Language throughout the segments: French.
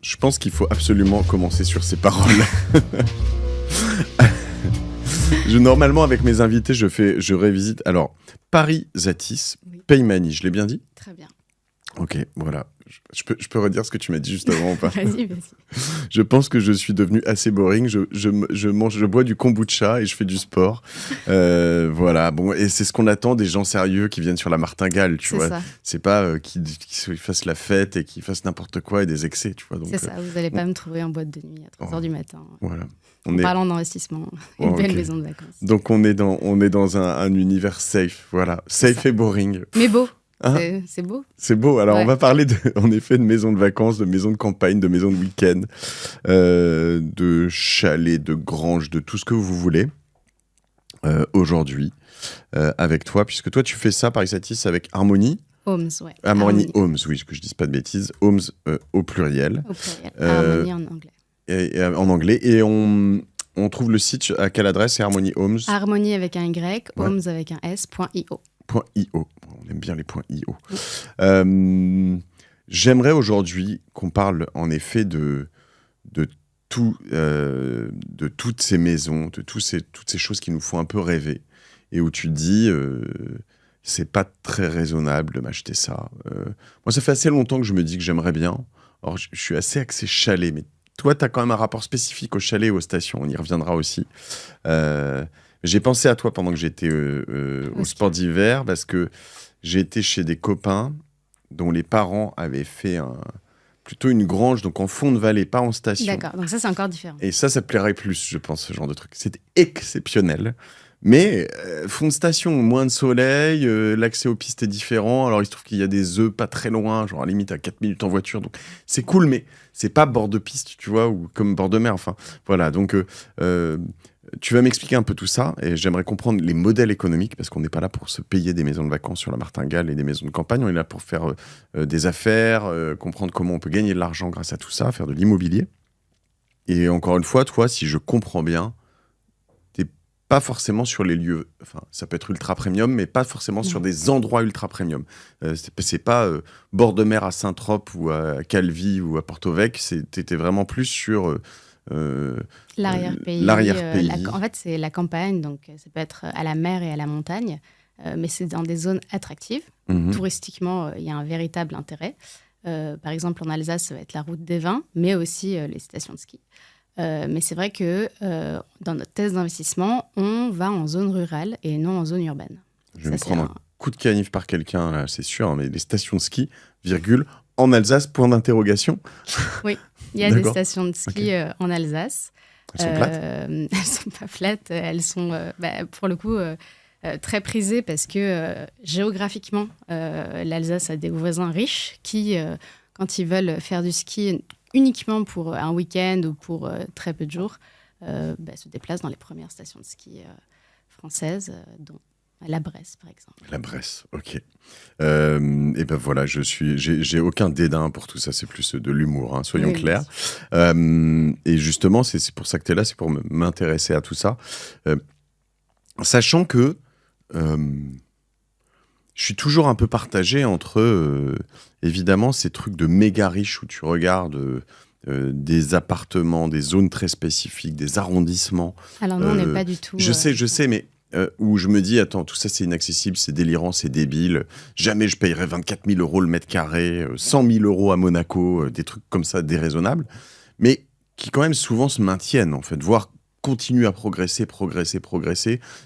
Je pense qu'il faut absolument commencer sur ces paroles. Normalement, avec mes invités, je révisite. Alors, Paris-Zatis, Oui. Paymani, je l'ai bien dit ? Très bien. Ok, voilà. Je peux redire ce que tu m'as dit juste avant ou pas ? Vas-y. Je pense que je suis devenu assez boring. Je bois du kombucha et je fais du sport. Voilà. Bon, et c'est ce qu'on attend des gens sérieux qui viennent sur la martingale, tu vois. Ça. C'est pas qu'ils fassent la fête et qu'ils fassent n'importe quoi et des excès, tu vois. Donc, C'est ça. Vous n'allez pas me trouver en boîte de nuit à 3h du matin. Voilà. En parlant d'investissement, une belle maison de vacances. Donc on est dans un univers safe, voilà. Safe et boring. Mais beau. Hein, c'est beau. C'est beau. Alors, ouais. On va parler, en effet, de maisons de vacances, de maisons de campagne, de maisons de week-end, de chalets, de granges, de tout ce que vous voulez aujourd'hui avec toi. Puisque toi, tu fais ça, Paris-Zatis, avec Harmonie. Homes, ouais. Harmonie Homes, oui, que je ne dise pas de bêtises. Homes au pluriel. Au pluriel. Harmonie en anglais. En anglais. Et on trouve le site à quelle adresse ? C'est Harmonie Homes. Harmonie avec un Y, Homes avec un S.io. .io. On aime bien les .io. J'aimerais aujourd'hui qu'on parle en effet de toutes ces maisons, de toutes ces choses qui nous font un peu rêver et où tu te dis c'est pas très raisonnable de m'acheter ça. Moi, ça fait assez longtemps que je me dis que j'aimerais bien. Alors, je suis assez axé chalet, mais toi, tu as quand même un rapport spécifique au chalet et aux stations. On y reviendra aussi. J'ai pensé à toi pendant que j'étais au sport d'hiver parce que j'ai été chez des copains dont les parents avaient fait plutôt une grange, donc en fond de vallée, pas en station. D'accord, donc ça c'est encore différent. Et ça te plairait plus, je pense, ce genre de truc. C'était exceptionnel. Mais fond de station, moins de soleil, l'accès aux pistes est différent. Alors il se trouve qu'il y a des œufs pas très loin, genre à la limite à 4 minutes en voiture. Donc c'est cool, mais c'est pas bord de piste, tu vois, ou comme bord de mer. Enfin, voilà. Donc tu vas m'expliquer un peu tout ça et j'aimerais comprendre les modèles économiques parce qu'on n'est pas là pour se payer des maisons de vacances sur la Martingale et des maisons de campagne. On est là pour faire des affaires, comprendre comment on peut gagner de l'argent grâce à tout ça, faire de l'immobilier. Et encore une fois, toi, si je comprends bien, t'es pas forcément sur les lieux, enfin, ça peut être ultra premium, mais pas forcément sur des endroits ultra premium. C'est pas bord de mer à Saint-Trope ou à Calvi ou à Porto-Vec, t'étais vraiment plus sur... l'arrière-pays. En fait, c'est la campagne, donc ça peut être à la mer et à la montagne, mais c'est dans des zones attractives. Touristiquement, il y a un véritable intérêt. Par exemple, en Alsace, ça va être la route des vins, mais aussi les stations de ski. Mais c'est vrai que dans notre thèse d'investissement, on va en zone rurale et non en zone urbaine. Je vais me prendre un coup de canif par quelqu'un, là, c'est sûr, mais les stations de ski, virgule, en Alsace, point d'interrogation. Oui, il y a des stations de ski en Alsace. Elles sont plates ? Elles ne sont pas plates, elles sont pour le coup très prisées parce que géographiquement, l'Alsace a des voisins riches qui, quand ils veulent faire du ski uniquement pour un week-end ou pour très peu de jours, se déplacent dans les premières stations de ski françaises, dont la Bresse, par exemple. La Bresse, ok. Et ben voilà, j'ai aucun dédain pour tout ça, c'est plus de l'humour, hein, soyons clairs. Et justement, c'est pour ça que tu es là, c'est pour m'intéresser à tout ça. Sachant que je suis toujours un peu partagé entre, évidemment, ces trucs de méga riches où tu regardes des appartements, des zones très spécifiques, des arrondissements. Alors nous, on n'est pas du tout... Je sais, mais où je me dis, attends, tout ça c'est inaccessible, c'est délirant, c'est débile. Jamais je payerais 24 000 € le mètre carré, 100 000 € à Monaco, des trucs comme ça déraisonnables, mais qui quand même souvent se maintiennent, en fait, voire continuent à progresser.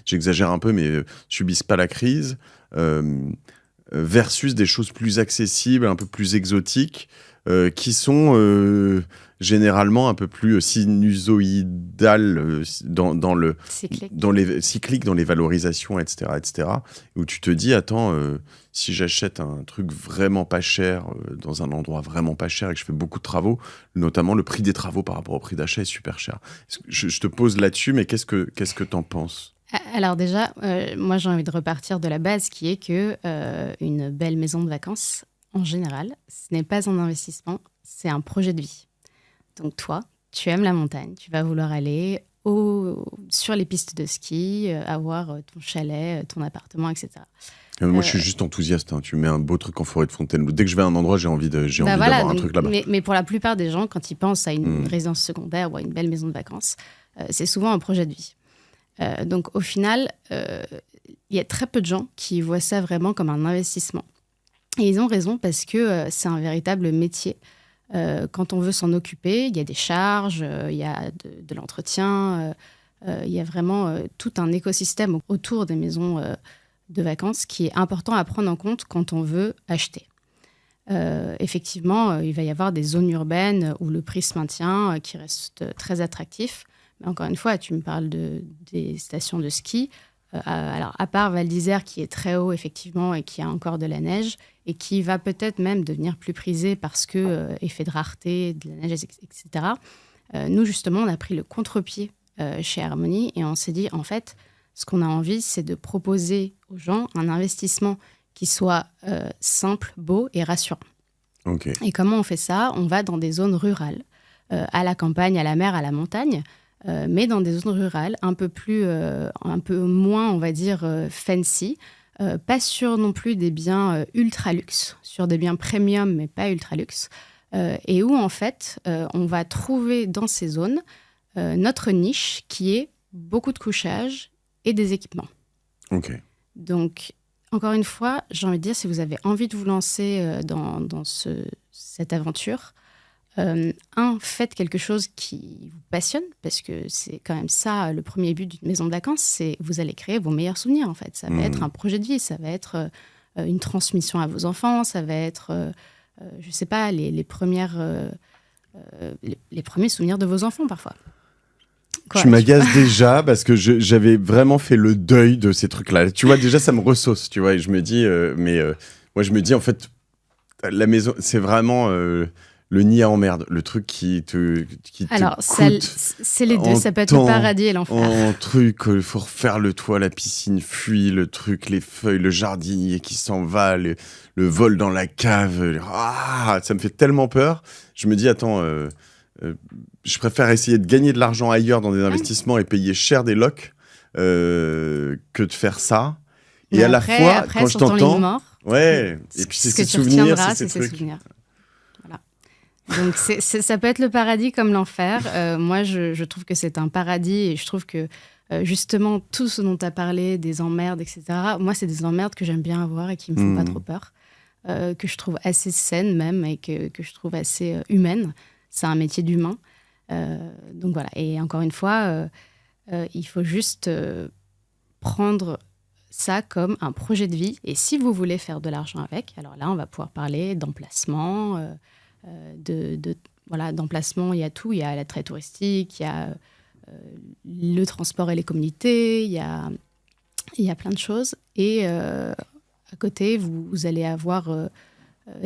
J'exagère un peu, mais subissent pas la crise. Versus des choses plus accessibles, un peu plus exotiques, qui sont généralement un peu plus sinusoïdales dans les cycliques, dans les valorisations, etc., où tu te dis, attends, si j'achète un truc vraiment pas cher, dans un endroit vraiment pas cher et que je fais beaucoup de travaux, notamment le prix des travaux par rapport au prix d'achat est super cher. Je te pose là-dessus, mais qu'est-ce que t'en penses ? Alors déjà, moi j'ai envie de repartir de la base qui est que une belle maison de vacances, en général, ce n'est pas un investissement, c'est un projet de vie. Donc toi, tu aimes la montagne, tu vas vouloir aller sur les pistes de ski, avoir ton chalet, ton appartement, etc. Moi, je suis juste enthousiaste. Tu mets un beau truc en forêt de Fontainebleau. Dès que je vais à un endroit, j'ai envie d'avoir un truc là-bas. Mais pour la plupart des gens, quand ils pensent à une résidence secondaire ou à une belle maison de vacances, c'est souvent un projet de vie. Donc, au final, il y a très peu de gens qui voient ça vraiment comme un investissement. Et ils ont raison parce que c'est un véritable métier. Quand on veut s'en occuper, il y a des charges, il y a de l'entretien, il y a vraiment tout un écosystème autour des maisons de vacances qui est important à prendre en compte quand on veut acheter. Effectivement, il va y avoir des zones urbaines où le prix se maintient, qui restent très attractifs. Mais encore une fois, tu me parles des stations de ski. Alors, à part Val d'Isère, qui est très haut, effectivement, et qui a encore de la neige, et qui va peut-être même devenir plus prisé parce que effet de rareté, de la neige, etc. Nous, justement, on a pris le contre-pied chez Harmonie et on s'est dit, en fait, ce qu'on a envie, c'est de proposer aux gens un investissement qui soit simple, beau et rassurant. Okay. Et comment on fait ça ? On va dans des zones rurales, à la campagne, à la mer, à la montagne, mais dans des zones rurales, un peu moins, on va dire, fancy, pas sur non plus des biens ultra luxe, sur des biens premium, mais pas ultra luxe, et où, en fait, on va trouver dans ces zones notre niche qui est beaucoup de couchage et des équipements. Ok. Donc, encore une fois, j'ai envie de dire, si vous avez envie de vous lancer dans cette aventure, faites quelque chose qui vous passionne, parce que c'est quand même ça, le premier but d'une maison de vacances, c'est vous allez créer vos meilleurs souvenirs, en fait. Ça va être un projet de vie, ça va être une transmission à vos enfants, ça va être, je ne sais pas, les premiers souvenirs de vos enfants, parfois. Tu m'agaces déjà parce que j'avais vraiment fait le deuil de ces trucs-là. Tu vois, déjà, ça me ressauce, tu vois, et je me dis, moi, je me dis, en fait, la maison, c'est vraiment le nid à emmerde, le truc qui te Alors, coûte c'est les deux, ça peut être le paradis et l'enfer. En truc, il faut refaire le toit, la piscine fuit, le truc, les feuilles, le jardinier qui s'en va, le vol dans la cave. Ça me fait tellement peur. Je me dis, attends... je préfère essayer de gagner de l'argent ailleurs dans des investissements et payer cher des locs que de faire ça. Et mais à la fois, quand je t'entends, et puis c'est ces souvenirs, c'est ces souvenirs. Voilà. Donc ça peut être le paradis comme l'enfer. Moi, je trouve que c'est un paradis et je trouve que justement tout ce dont tu as parlé, des emmerdes, etc. Moi, c'est des emmerdes que j'aime bien avoir et qui me font pas trop peur, que je trouve assez saines même et que je trouve assez humaines. C'est un métier d'humain. Donc voilà. Et encore une fois, il faut juste prendre ça comme un projet de vie. Et si vous voulez faire de l'argent avec, alors là, on va pouvoir parler d'emplacement. D'emplacement, il y a tout. Il y a l'attrait touristique, il y a le transport et les communautés, il y a plein de choses. Et à côté, vous allez avoir...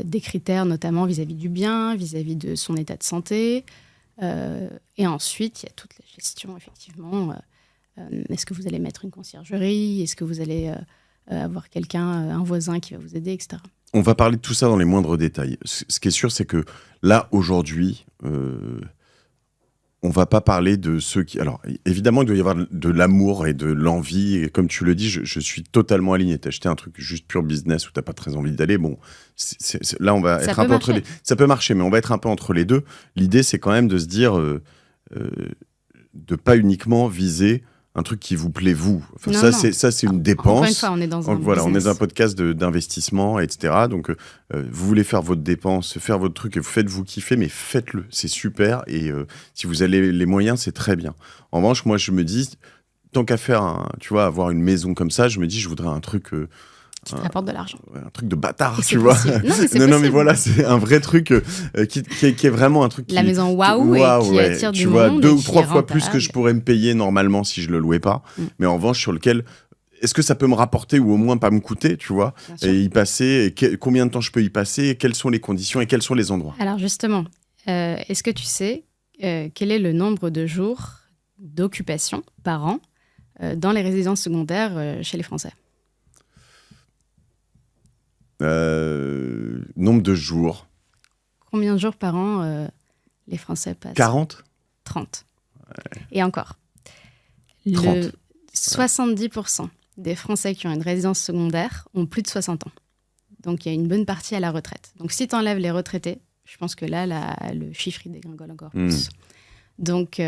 des critères notamment vis-à-vis du bien, vis-à-vis de son état de santé. Et ensuite, il y a toute la gestion, effectivement. Est-ce que vous allez mettre une conciergerie ? Est-ce que vous allez avoir un voisin qui va vous aider, etc. On va parler de tout ça dans les moindres détails. Ce qui est sûr, c'est que là, aujourd'hui... on va pas parler de ceux qui... Alors, évidemment, il doit y avoir de l'amour et de l'envie. Et comme tu le dis, je suis totalement aligné. T'as acheté un truc juste pure business où t'as pas très envie d'aller. Bon, là, on va être un peu entre les... Ça peut marcher, mais on va être un peu entre les deux. L'idée, c'est quand même de se dire... de pas uniquement viser un truc qui vous plaît, vous. Enfin, c'est une dépense. Encore une fois, on est dans un business. On est dans un podcast d'investissement, etc. Donc, vous voulez faire votre dépense, faire votre truc, et vous faites-vous kiffer, mais faites-le. C'est super. Et si vous avez les moyens, c'est très bien. En revanche, moi, je me dis, tant qu'à faire, avoir une maison comme ça, je me dis, je voudrais un truc... qui te rapporte de l'argent. Un truc de bâtard, tu vois. Non, mais voilà, c'est un vrai truc qui est vraiment un truc La maison waouh qui attire du monde. Tu vois, 2 ou 3 fois plus que je pourrais me payer normalement si je le louais pas. Mais en revanche, sur lequel, est-ce que ça peut me rapporter ou au moins pas me coûter, tu vois, et y passer, combien de temps je peux y passer, et quelles sont les conditions et quels sont les endroits. Alors justement, est-ce que tu sais quel est le nombre de jours d'occupation par an dans les résidences secondaires chez les Français ? Nombre de jours. Combien de jours par an les Français passent ? 40 ? 30. Ouais. Et encore. 30. 70% des Français qui ont une résidence secondaire ont plus de 60 ans. Donc, il y a une bonne partie à la retraite. Donc, si tu enlèves les retraités, je pense que là, le chiffre, il dégringole encore plus. Donc,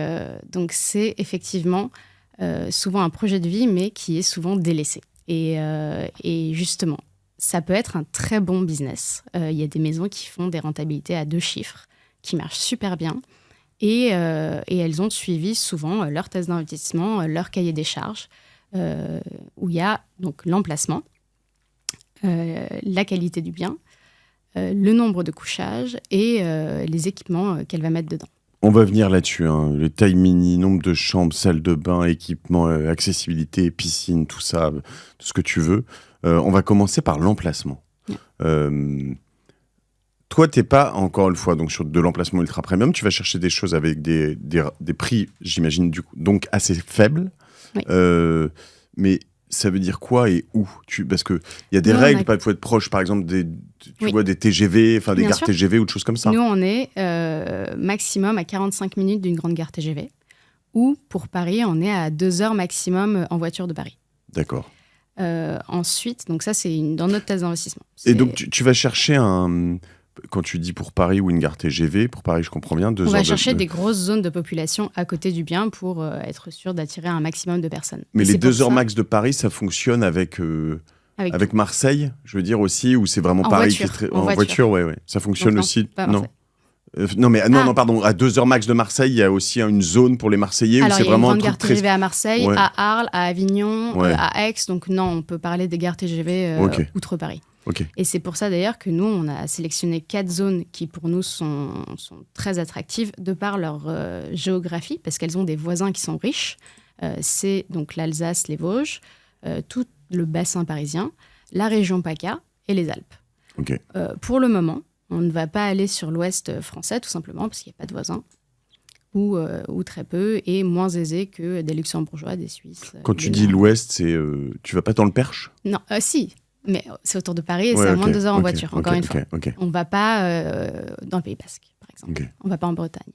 c'est effectivement souvent un projet de vie, mais qui est souvent délaissé. Et justement, ça peut être un très bon business. Il y a des maisons qui font des rentabilités à 2 chiffres, qui marchent super bien. Et elles ont suivi souvent leur thèse d'investissement, leur cahier des charges, où il y a donc l'emplacement, la qualité du bien, le nombre de couchages et les équipements qu'elle va mettre dedans. On va venir là-dessus, hein. Les tailles mini, nombre de chambres, salle de bain, équipement, accessibilité, piscine, tout ça, tout ce que tu veux. On va commencer par l'emplacement. Toi, t'es pas, encore une fois, donc sur de l'emplacement ultra premium, tu vas chercher des choses avec des prix, j'imagine, donc assez faibles. Oui. Mais ça veut dire quoi et où parce qu'il y a des règles, il faut être proche, par exemple, tu vois, des TGV, enfin des gares TGV ou des choses comme ça. Nous, on est maximum à 45 minutes d'une grande gare TGV. Ou, pour Paris, on est à 2 heures maximum en voiture de Paris. D'accord. Ensuite, donc ça, c'est dans notre thèse d'investissement. Et donc, tu vas chercher quand tu dis pour Paris ou une gare TGV, pour Paris, je comprends bien, 2 heures. On va chercher des grosses zones de population à côté du bien pour être sûr d'attirer un maximum de personnes. Mais les 2 heures max de Paris, ça fonctionne avec Marseille, je veux dire aussi, ou c'est vraiment Paris qui est très... En voiture, ouais. Ça fonctionne donc, aussi. Non. Non, pardon. À 2 heures max de Marseille, il y a aussi une zone pour les Marseillais. Alors, où c'est vraiment il y a une grande gare TGV à Marseille, à Arles, à Avignon, Ouais. à Aix. Donc non, on peut parler des gares TGV outre Paris. Ok. Et c'est pour ça d'ailleurs que nous, on a sélectionné 4 zones qui pour nous sont très attractives de par leur géographie, parce qu'elles ont des voisins qui sont riches. C'est donc l'Alsace, les Vosges, tout le bassin parisien, la région PACA et les Alpes. Ok. Pour le moment, on ne va pas aller sur l'ouest français, tout simplement, parce qu'il n'y a pas de voisins, ou très peu, et moins aisé que des Luxembourgeois, des Suisses. Quand tu dis l'ouest, tu vas pas dans le Perche ? Non, si. Mais c'est autour de Paris et c'est à moins de 2 heures en voiture, encore une fois. On ne va pas dans le Pays Basque, par exemple. On ne va pas en Bretagne.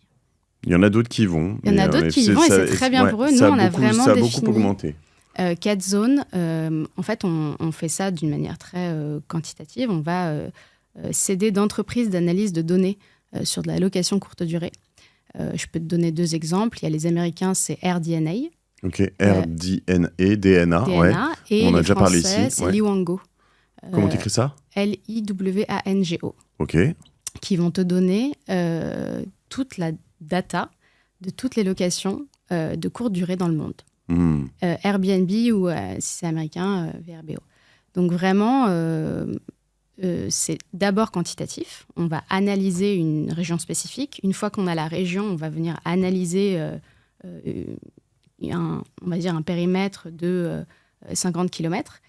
Il y en a d'autres qui y vont. Il y en a d'autres qui y vont et c'est très bien pour eux. Nous, on a vraiment ça a défini beaucoup augmenté. 4 zones. En fait, on fait ça d'une manière très quantitative. On va s'aider d'entreprises d'analyse de données sur de la location courte durée. Je peux te donner 2 exemples. Il y a les Américains, c'est AirDNA. Ok, AirDNA, DNA, ouais. Et on a les déjà parlé Français, ici. c'est Liwango. Comment t'écris ça ? Liwango. Ok. Qui vont te donner toute la data de toutes les locations de courte durée dans le monde. Airbnb ou, si c'est américain, VRBO. Donc vraiment, c'est d'abord quantitatif. On va analyser une région spécifique. Une fois qu'on a la région, on va venir analyser on va dire un périmètre de 50 km.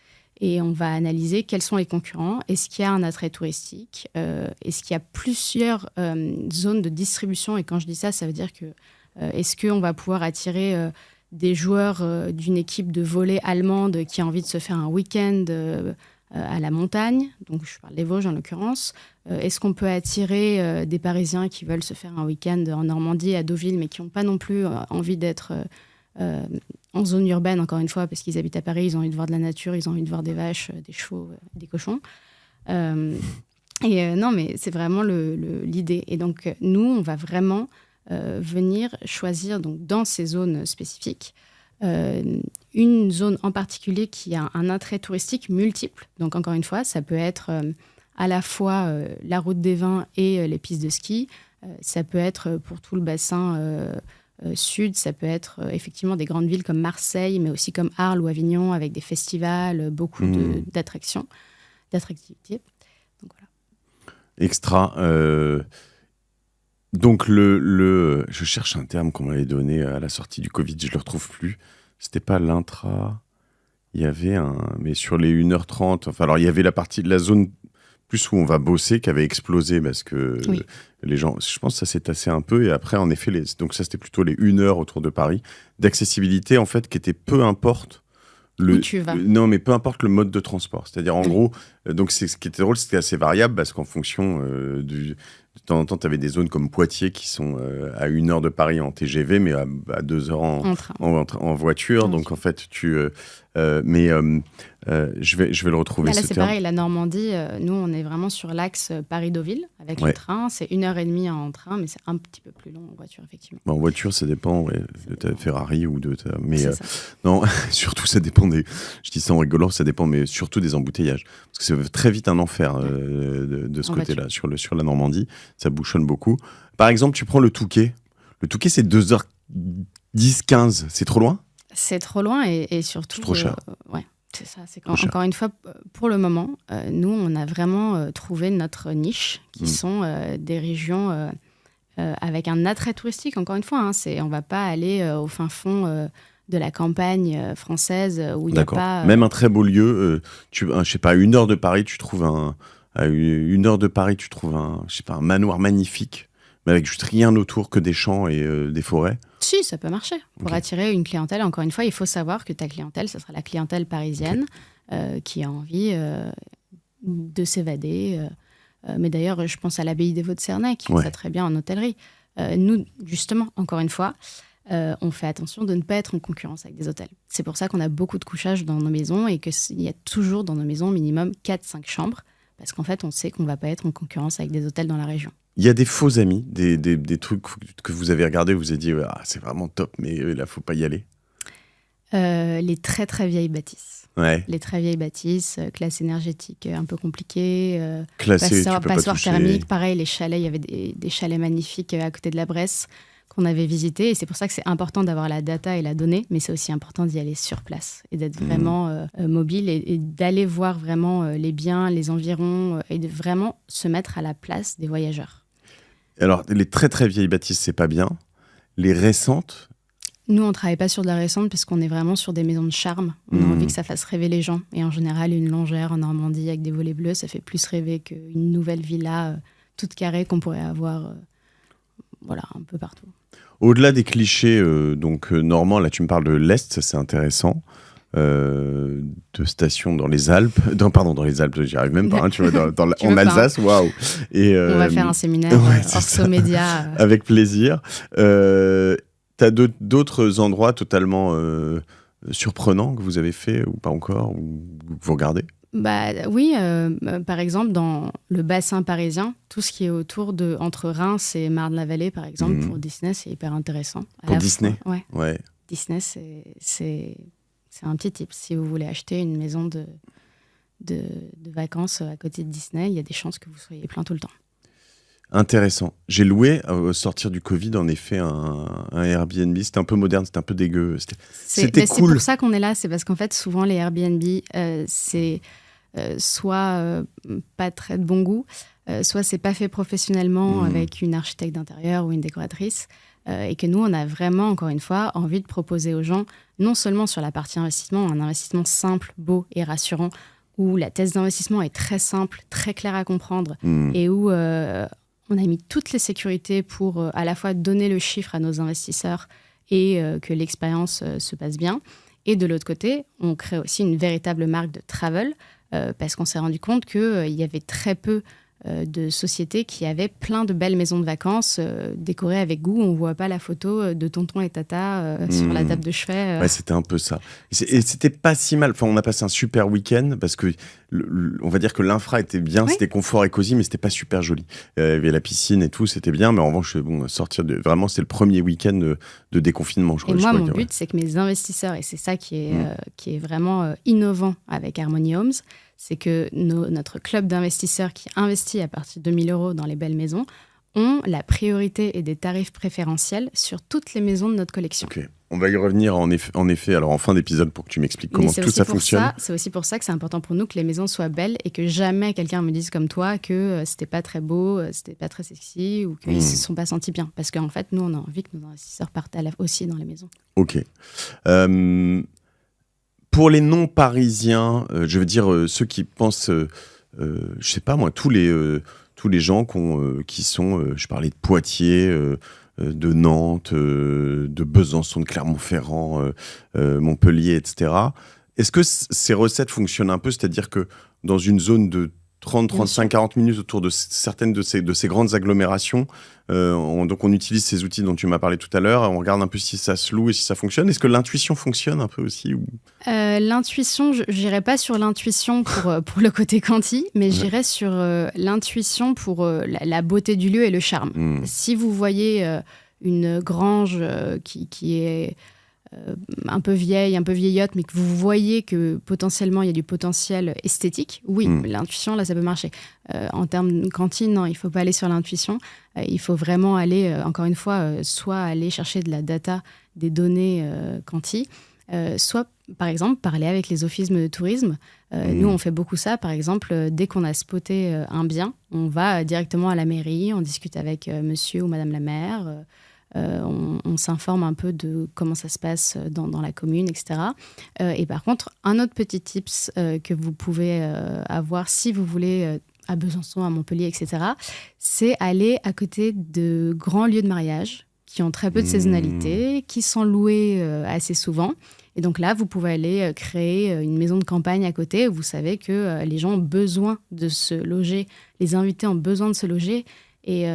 Et on va analyser quels sont les concurrents, est-ce qu'il y a un attrait touristique, est-ce qu'il y a plusieurs zones de distribution. Et quand je dis ça, ça veut dire que est-ce qu'on va pouvoir attirer des joueurs d'une équipe de volley allemande qui a envie de se faire un week-end à la montagne, donc je parle des Vosges en l'occurrence. Est-ce qu'on peut attirer des Parisiens qui veulent se faire un week-end en Normandie, à Deauville, mais qui n'ont pas non plus envie d'être... en zone urbaine, encore une fois, parce qu'ils habitent à Paris, ils ont envie de voir de la nature, ils ont envie de voir des vaches, des chevaux, des cochons. Non, mais c'est vraiment l'idée. Et donc, nous, on va vraiment venir choisir donc, dans ces zones spécifiques une zone en particulier qui a un attrait touristique multiple. Donc, encore une fois, ça peut être à la fois la route des vins et les pistes de ski. Ça peut être pour tout le bassin sud, ça peut être effectivement des grandes villes comme Marseille, mais aussi comme Arles ou Avignon, avec des festivals, beaucoup d'attractions, d'attractivité. Donc voilà. Extra. Donc je cherche un terme qu'on m'avait donné à la sortie du Covid, je le retrouve plus. C'était pas l'intra. Il y avait mais sur les 1h30. Enfin, alors il y avait la partie de la zone plus où on va bosser qui avait explosé parce que les gens, je pense que ça s'est tassé un peu. Et après, en effet, donc ça, c'était plutôt les 1 heure autour de Paris d'accessibilité, en fait, qui était peu importe où tu vas. Non, mais peu importe le mode de transport. C'est-à-dire, en gros, donc ce qui était drôle, c'était assez variable parce qu'en fonction temps en temps, tu avais des zones comme Poitiers qui sont à 1 heure de Paris en TGV, mais à 2 heures en voiture. Donc, en fait, je vais le retrouver, là, ce c'est terme. pareil, la Normandie, nous, on est vraiment sur l'axe Paris-Deauville avec le train. C'est 1h30 en train, mais c'est un petit peu plus long en voiture, effectivement. En voiture, ça dépend de ta Ferrari ou de ta... Mais C'est non, surtout, ça dépend des... Je dis ça en rigolant, ça dépend, mais surtout des embouteillages. Parce que c'est très vite un enfer de ce côté-là. Sur la Normandie, ça bouchonne beaucoup. Par exemple, tu prends le Touquet. Le Touquet, c'est 2h10, 15. C'est trop loin ? C'est trop loin et surtout... C'est trop cher. Ouais. C'est ça, c'est encore une fois, pour le moment, nous, on a vraiment trouvé notre niche, qui sont des régions avec un attrait touristique, encore une fois. On ne va pas aller au fin fond de la campagne française où il n'y a pas... Même un très beau lieu, je sais pas, à 1 heure de Paris, tu trouves un manoir magnifique, mais avec juste rien autour que des champs et des forêts. Si, ça peut marcher. Pour attirer une clientèle, encore une fois, il faut savoir que ta clientèle, ce sera la clientèle parisienne qui a envie de s'évader. Mais d'ailleurs, je pense à l'abbaye des Vaux de Cernay, qui fait ça très bien en hôtellerie. Nous, justement, encore une fois, on fait attention de ne pas être en concurrence avec des hôtels. C'est pour ça qu'on a beaucoup de couchages dans nos maisons et qu'il y a toujours dans nos maisons minimum 4-5 chambres, parce qu'en fait, on sait qu'on ne va pas être en concurrence avec des hôtels dans la région. Il y a des faux amis, des trucs que vous avez regardés, vous vous avez dit c'est vraiment top, mais là, il ne faut pas y aller. Les très très vieilles bâtisses. Ouais. Les très vieilles bâtisses, classe énergétique un peu compliquée. Classé, tu peux pas passoire toucher. thermique, pareil, les chalets, il y avait des chalets magnifiques à côté de la Bresse qu'on avait visités. Et c'est pour ça que c'est important d'avoir la data et la donnée, mais c'est aussi important d'y aller sur place et d'être vraiment mobile et d'aller voir vraiment les biens, les environs et de vraiment se mettre à la place des voyageurs. Alors, les très très vieilles bâtisses, c'est pas bien. Les récentes... Nous, on ne travaille pas sur de la récente puisqu'on est vraiment sur des maisons de charme. On a envie que ça fasse rêver les gens. Et en général, une longère en Normandie avec des volets bleus, ça fait plus rêver qu'une nouvelle villa toute carrée qu'on pourrait avoir un peu partout. Au-delà des clichés normands, là tu me parles de l'Est, ça c'est intéressant. De stations dans les Alpes, dans les Alpes, j'y arrive même pas, tu vois, en Alsace, waouh. On va faire un séminaire Orso Média. Avec plaisir. T'as d'autres endroits totalement surprenants que vous avez fait ou pas encore, ou que vous regardez ? Oui, par exemple, dans le bassin parisien, tout ce qui est autour entre Reims et Marne-la-Vallée, par exemple, pour Disney, c'est hyper intéressant. Pour Disney ? Ouais. Disney, c'est un petit tip. Si vous voulez acheter une maison de vacances à côté de Disney, il y a des chances que vous soyez plein tout le temps. Intéressant. J'ai loué, au sortir du Covid, en effet, un Airbnb. C'était un peu moderne, c'était un peu dégueu. C'était cool. C'est pour ça qu'on est là. C'est parce qu'en fait, souvent, les Airbnb, c'est soit pas très de bon goût, soit c'est pas fait professionnellement avec une architecte d'intérieur ou une décoratrice. Et que nous, on a vraiment, encore une fois, envie de proposer aux gens, non seulement sur la partie investissement, un investissement simple, beau et rassurant, où la thèse d'investissement est très simple, très claire à comprendre, et où on a mis toutes les sécurités pour à la fois donner le chiffre à nos investisseurs et que l'expérience se passe bien. Et de l'autre côté, on crée aussi une véritable marque de travel, parce qu'on s'est rendu compte qu'il y avait très peu de sociétés qui avaient plein de belles maisons de vacances décorées avec goût. On ne voit pas la photo de tonton et tata sur la table de chevet. Ouais, c'était un peu ça. Et c'était pas si mal. Enfin, on a passé un super week-end parce que on va dire que l'infra était bien, c'était confort et cosy, mais c'était pas super joli. Il y avait la piscine et tout, c'était bien, mais en revanche, vraiment, c'était le premier week-end de déconfinement, je crois. Et moi, mon but, c'est que mes investisseurs, et c'est ça qui est vraiment innovant avec Harmony Homes, c'est que notre club d'investisseurs qui investit à partir de 1 000 € dans les belles maisons ont la priorité et des tarifs préférentiels sur toutes les maisons de notre collection. Ok, on va y revenir en effet alors en fin d'épisode pour que tu m'expliques comment tout ça fonctionne. C'est aussi pour ça que c'est important pour nous que les maisons soient belles et que jamais quelqu'un me dise comme toi que c'était pas très beau, c'était pas très sexy ou qu'ils se sont pas sentis bien. Parce qu'en fait, nous, on a envie que nos investisseurs partent aussi dans les maisons. Ok. Pour les non-parisiens, je veux dire ceux qui pensent, je sais pas moi, tous les gens qui sont, je parlais de Poitiers, de Nantes, de Besançon, de Clermont-Ferrand, Montpellier, etc. Est-ce que ces recettes fonctionnent un peu ? C'est-à-dire que dans une zone de 30, 35, 40 minutes autour de certaines de ces grandes agglomérations. Donc on utilise ces outils dont tu m'as parlé tout à l'heure. On regarde un peu si ça se loue et si ça fonctionne. Est-ce que l'intuition fonctionne un peu aussi ou... L'intuition, je n'irai pas sur l'intuition pour le côté quanti, mais j'irai sur l'intuition pour la beauté du lieu et le charme. Si vous voyez une grange qui est un peu vieille, un peu vieillotte, mais que vous voyez que potentiellement il y a du potentiel esthétique, oui, l'intuition, là, ça peut marcher. En termes de cantine, non, il ne faut pas aller sur l'intuition. Il faut vraiment aller, encore une fois, soit aller chercher de la data, des données quanti, soit, par exemple, parler avec les offices de tourisme. Nous, on fait beaucoup ça. Par exemple, dès qu'on a spoté un bien, on va directement à la mairie, on discute avec monsieur ou madame la maire, on s'informe un peu de comment ça se passe dans la commune, etc. Et par contre, un autre petit tips que vous pouvez avoir si vous voulez à Besançon, à Montpellier, etc., c'est aller à côté de grands lieux de mariage qui ont très peu de saisonnalité, qui sont loués assez souvent. Et donc là, vous pouvez aller créer une maison de campagne à côté où vous savez que les gens ont besoin de se loger, les invités ont besoin de se loger. Et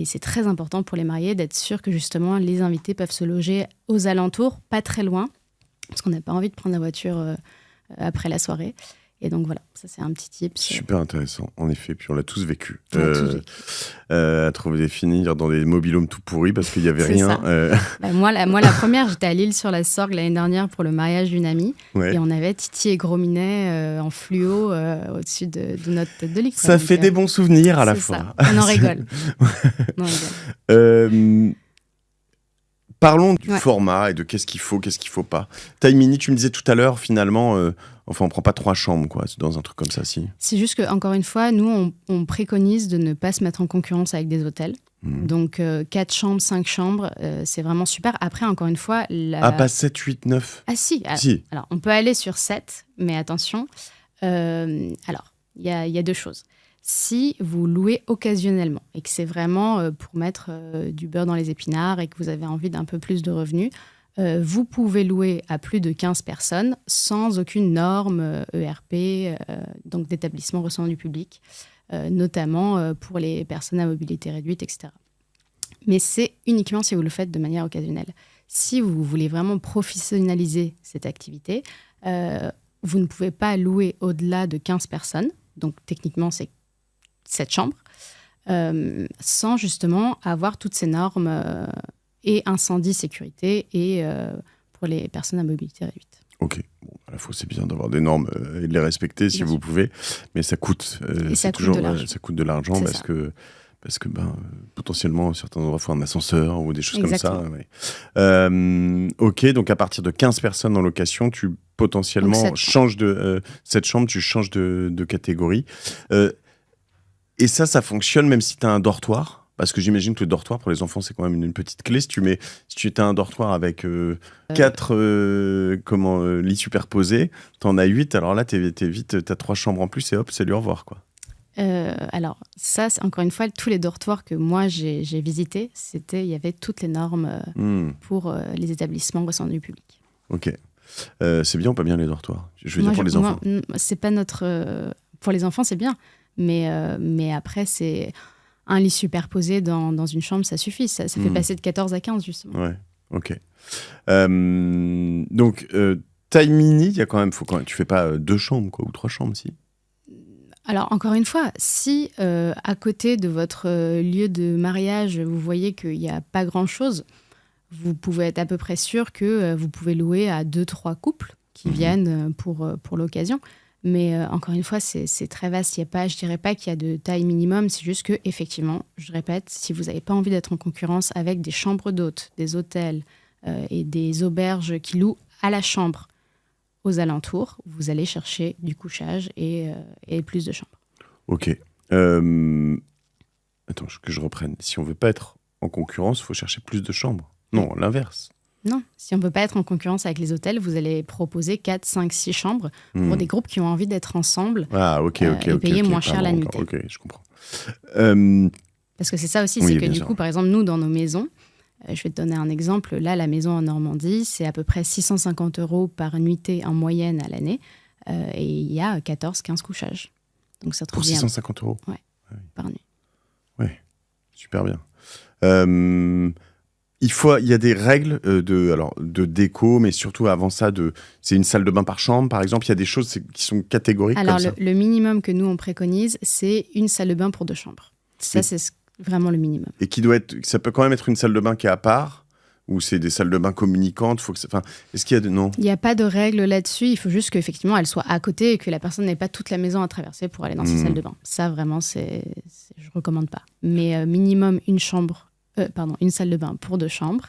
c'est très important pour les mariés d'être sûr que justement les invités peuvent se loger aux alentours, pas très loin, parce qu'on n'a pas envie de prendre la voiture après la soirée. Et donc voilà, ça c'est un petit tip. Super intéressant, en effet. Puis on l'a tous vécu. À trouver finir dans des mobil-homes tout pourris parce qu'il n'y avait rien. Moi, la première, j'étais à Lille sur la Sorgue l'année dernière pour le mariage d'une amie. Ouais. Et on avait Titi et Gros Minet en fluo au-dessus de notre tête de lit. Ça fait des bons souvenirs à la fois. On en rigole. On en rigole. Parlons du format et de qu'est-ce qu'il faut pas. Taille mini, tu me disais tout à l'heure, finalement, on prend pas 3 chambres, quoi, dans un truc comme ça, si. C'est juste que, encore une fois, nous, on préconise de ne pas se mettre en concurrence avec des hôtels. Donc, 4 chambres, 5 chambres, c'est vraiment super. Après, encore une fois... pas 7, 8, 9 Ah si. Alors, on peut aller sur 7, mais attention. Alors, il y a 2 choses. Si vous louez occasionnellement et que c'est vraiment pour mettre du beurre dans les épinards et que vous avez envie d'un peu plus de revenus, vous pouvez louer à plus de 15 personnes sans aucune norme ERP, donc d'établissement recevant du public, notamment pour les personnes à mobilité réduite, etc. Mais c'est uniquement si vous le faites de manière occasionnelle. Si vous voulez vraiment professionnaliser cette activité, vous ne pouvez pas louer au-delà de 15 personnes. Donc techniquement, c'est 7 chambres, sans justement avoir toutes ces normes et incendie, sécurité et pour les personnes à mobilité réduite. Ok, bon, à la fois c'est bien d'avoir des normes et de les respecter si vous pouvez, mais ça coûte. Ça coûte de l'argent parce que potentiellement certains endroits font un ascenseur ou des choses Exactement. comme ça. Ouais. Ok, donc à partir de 15 personnes en location, tu potentiellement changes cette chambre, tu changes de catégorie. Et ça fonctionne même si tu as un dortoir. Parce que j'imagine que le dortoir, pour les enfants, c'est quand même une petite clé. Si tu as un dortoir avec 4 lits superposés, tu en as 8, alors là, t'es vite, tu as 3 chambres en plus et hop, salut, au revoir, quoi. Alors, ça, c'est, encore une fois, tous les dortoirs que moi, j'ai visités, il y avait toutes les normes pour les établissements recevant du public. Ok. C'est bien ou pas bien, les dortoirs? Je veux dire pour les enfants. C'est pas notre... pour les enfants, c'est bien. Mais après, c'est... Un lit superposé dans une chambre, ça suffit. Ça fait passer de 14 à 15, justement. Ouais, ok. Donc, taille mini, il y a quand même... tu fais pas 2 chambres, quoi, ou 3 chambres, si. Alors, encore une fois, si à côté de votre lieu de mariage, vous voyez qu'il n'y a pas grand-chose, vous pouvez être à peu près sûr que vous pouvez louer à 2-3 couples qui viennent pour l'occasion. Mais encore une fois, c'est très vaste. Je dirais pas qu'il y a de taille minimum. C'est juste que, effectivement, je répète, si vous n'avez pas envie d'être en concurrence avec des chambres d'hôtes, des hôtels et des auberges qui louent à la chambre aux alentours, vous allez chercher du couchage et plus de chambres. Ok. Attends, que je reprenne. Si on veut pas être en concurrence, il faut chercher plus de chambres. Non, l'inverse. Non, si on ne veut pas être en concurrence avec les hôtels, vous allez proposer 4, 5, 6 chambres pour des groupes qui ont envie d'être ensemble et payer moins cher la nuitée. Ok, je comprends. Parce que c'est ça aussi, c'est que du coup, par exemple, nous, dans nos maisons, je vais te donner un exemple. Là, la maison en Normandie, c'est à peu près 650 € par nuitée en moyenne à l'année. Et il y a 14-15 couchages. Donc ça Pour 650 €. par nuit. Ouais, super bien. Il y a des règles de déco, mais surtout avant ça, c'est une salle de bain par chambre, par exemple. Il y a des choses qui sont catégoriques Alors, comme ça. le minimum que nous, on préconise, c'est une salle de bain pour 2 chambres. Ça, c'est vraiment le minimum. Et ça peut quand même être une salle de bain qui est à part, ou c'est des salles de bain communicantes. Est-ce qu'il y a non? Il n'y a pas de règle là-dessus. Il faut juste qu'effectivement, elle soit à côté et que la personne n'ait pas toute la maison à traverser pour aller dans sa salle de bain. Ça, vraiment, je ne recommande pas. Mais minimum une salle de bain pour 2 chambres.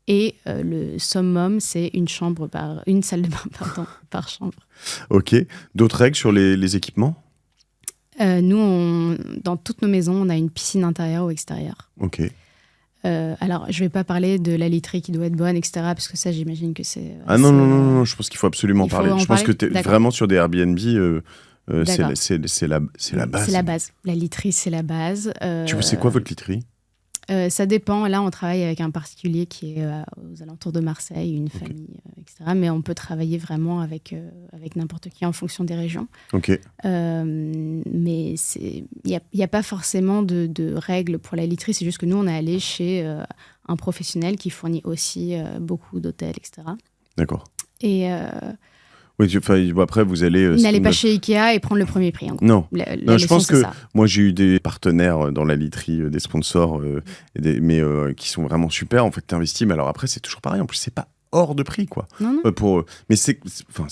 Et le summum, c'est une salle de bain par chambre. Ok. D'autres règles sur les équipements? Nous, dans toutes nos maisons, on a une piscine intérieure ou extérieure. Ok. Alors, je ne vais pas parler de la literie qui doit être bonne, etc. Parce que ça, j'imagine que c'est... Non, je pense qu'il faut absolument parler. Je pense que tu es D'accord. vraiment sur des Airbnb, c'est la base. C'est la base. La literie, c'est la base. C'est quoi votre literie? Ça dépend. Là, on travaille avec un particulier qui est aux alentours de Marseille, une famille, etc. Mais on peut travailler vraiment avec n'importe qui en fonction des régions. Ok. Mais il n'y a pas forcément de règles pour la literie. C'est juste que nous, on est allé chez un professionnel qui fournit aussi beaucoup d'hôtels, etc. D'accord. Et... Oui, après, vous allez... N'allez pas chez Ikea et prendre le premier prix. En gros. Non. La je pense que ça. moi, j'ai eu des partenaires dans la literie, des sponsors, mais qui sont vraiment super. En fait, tu investis, mais alors après, c'est toujours pareil. En plus, c'est pas hors de prix, quoi. Non. Mais c'est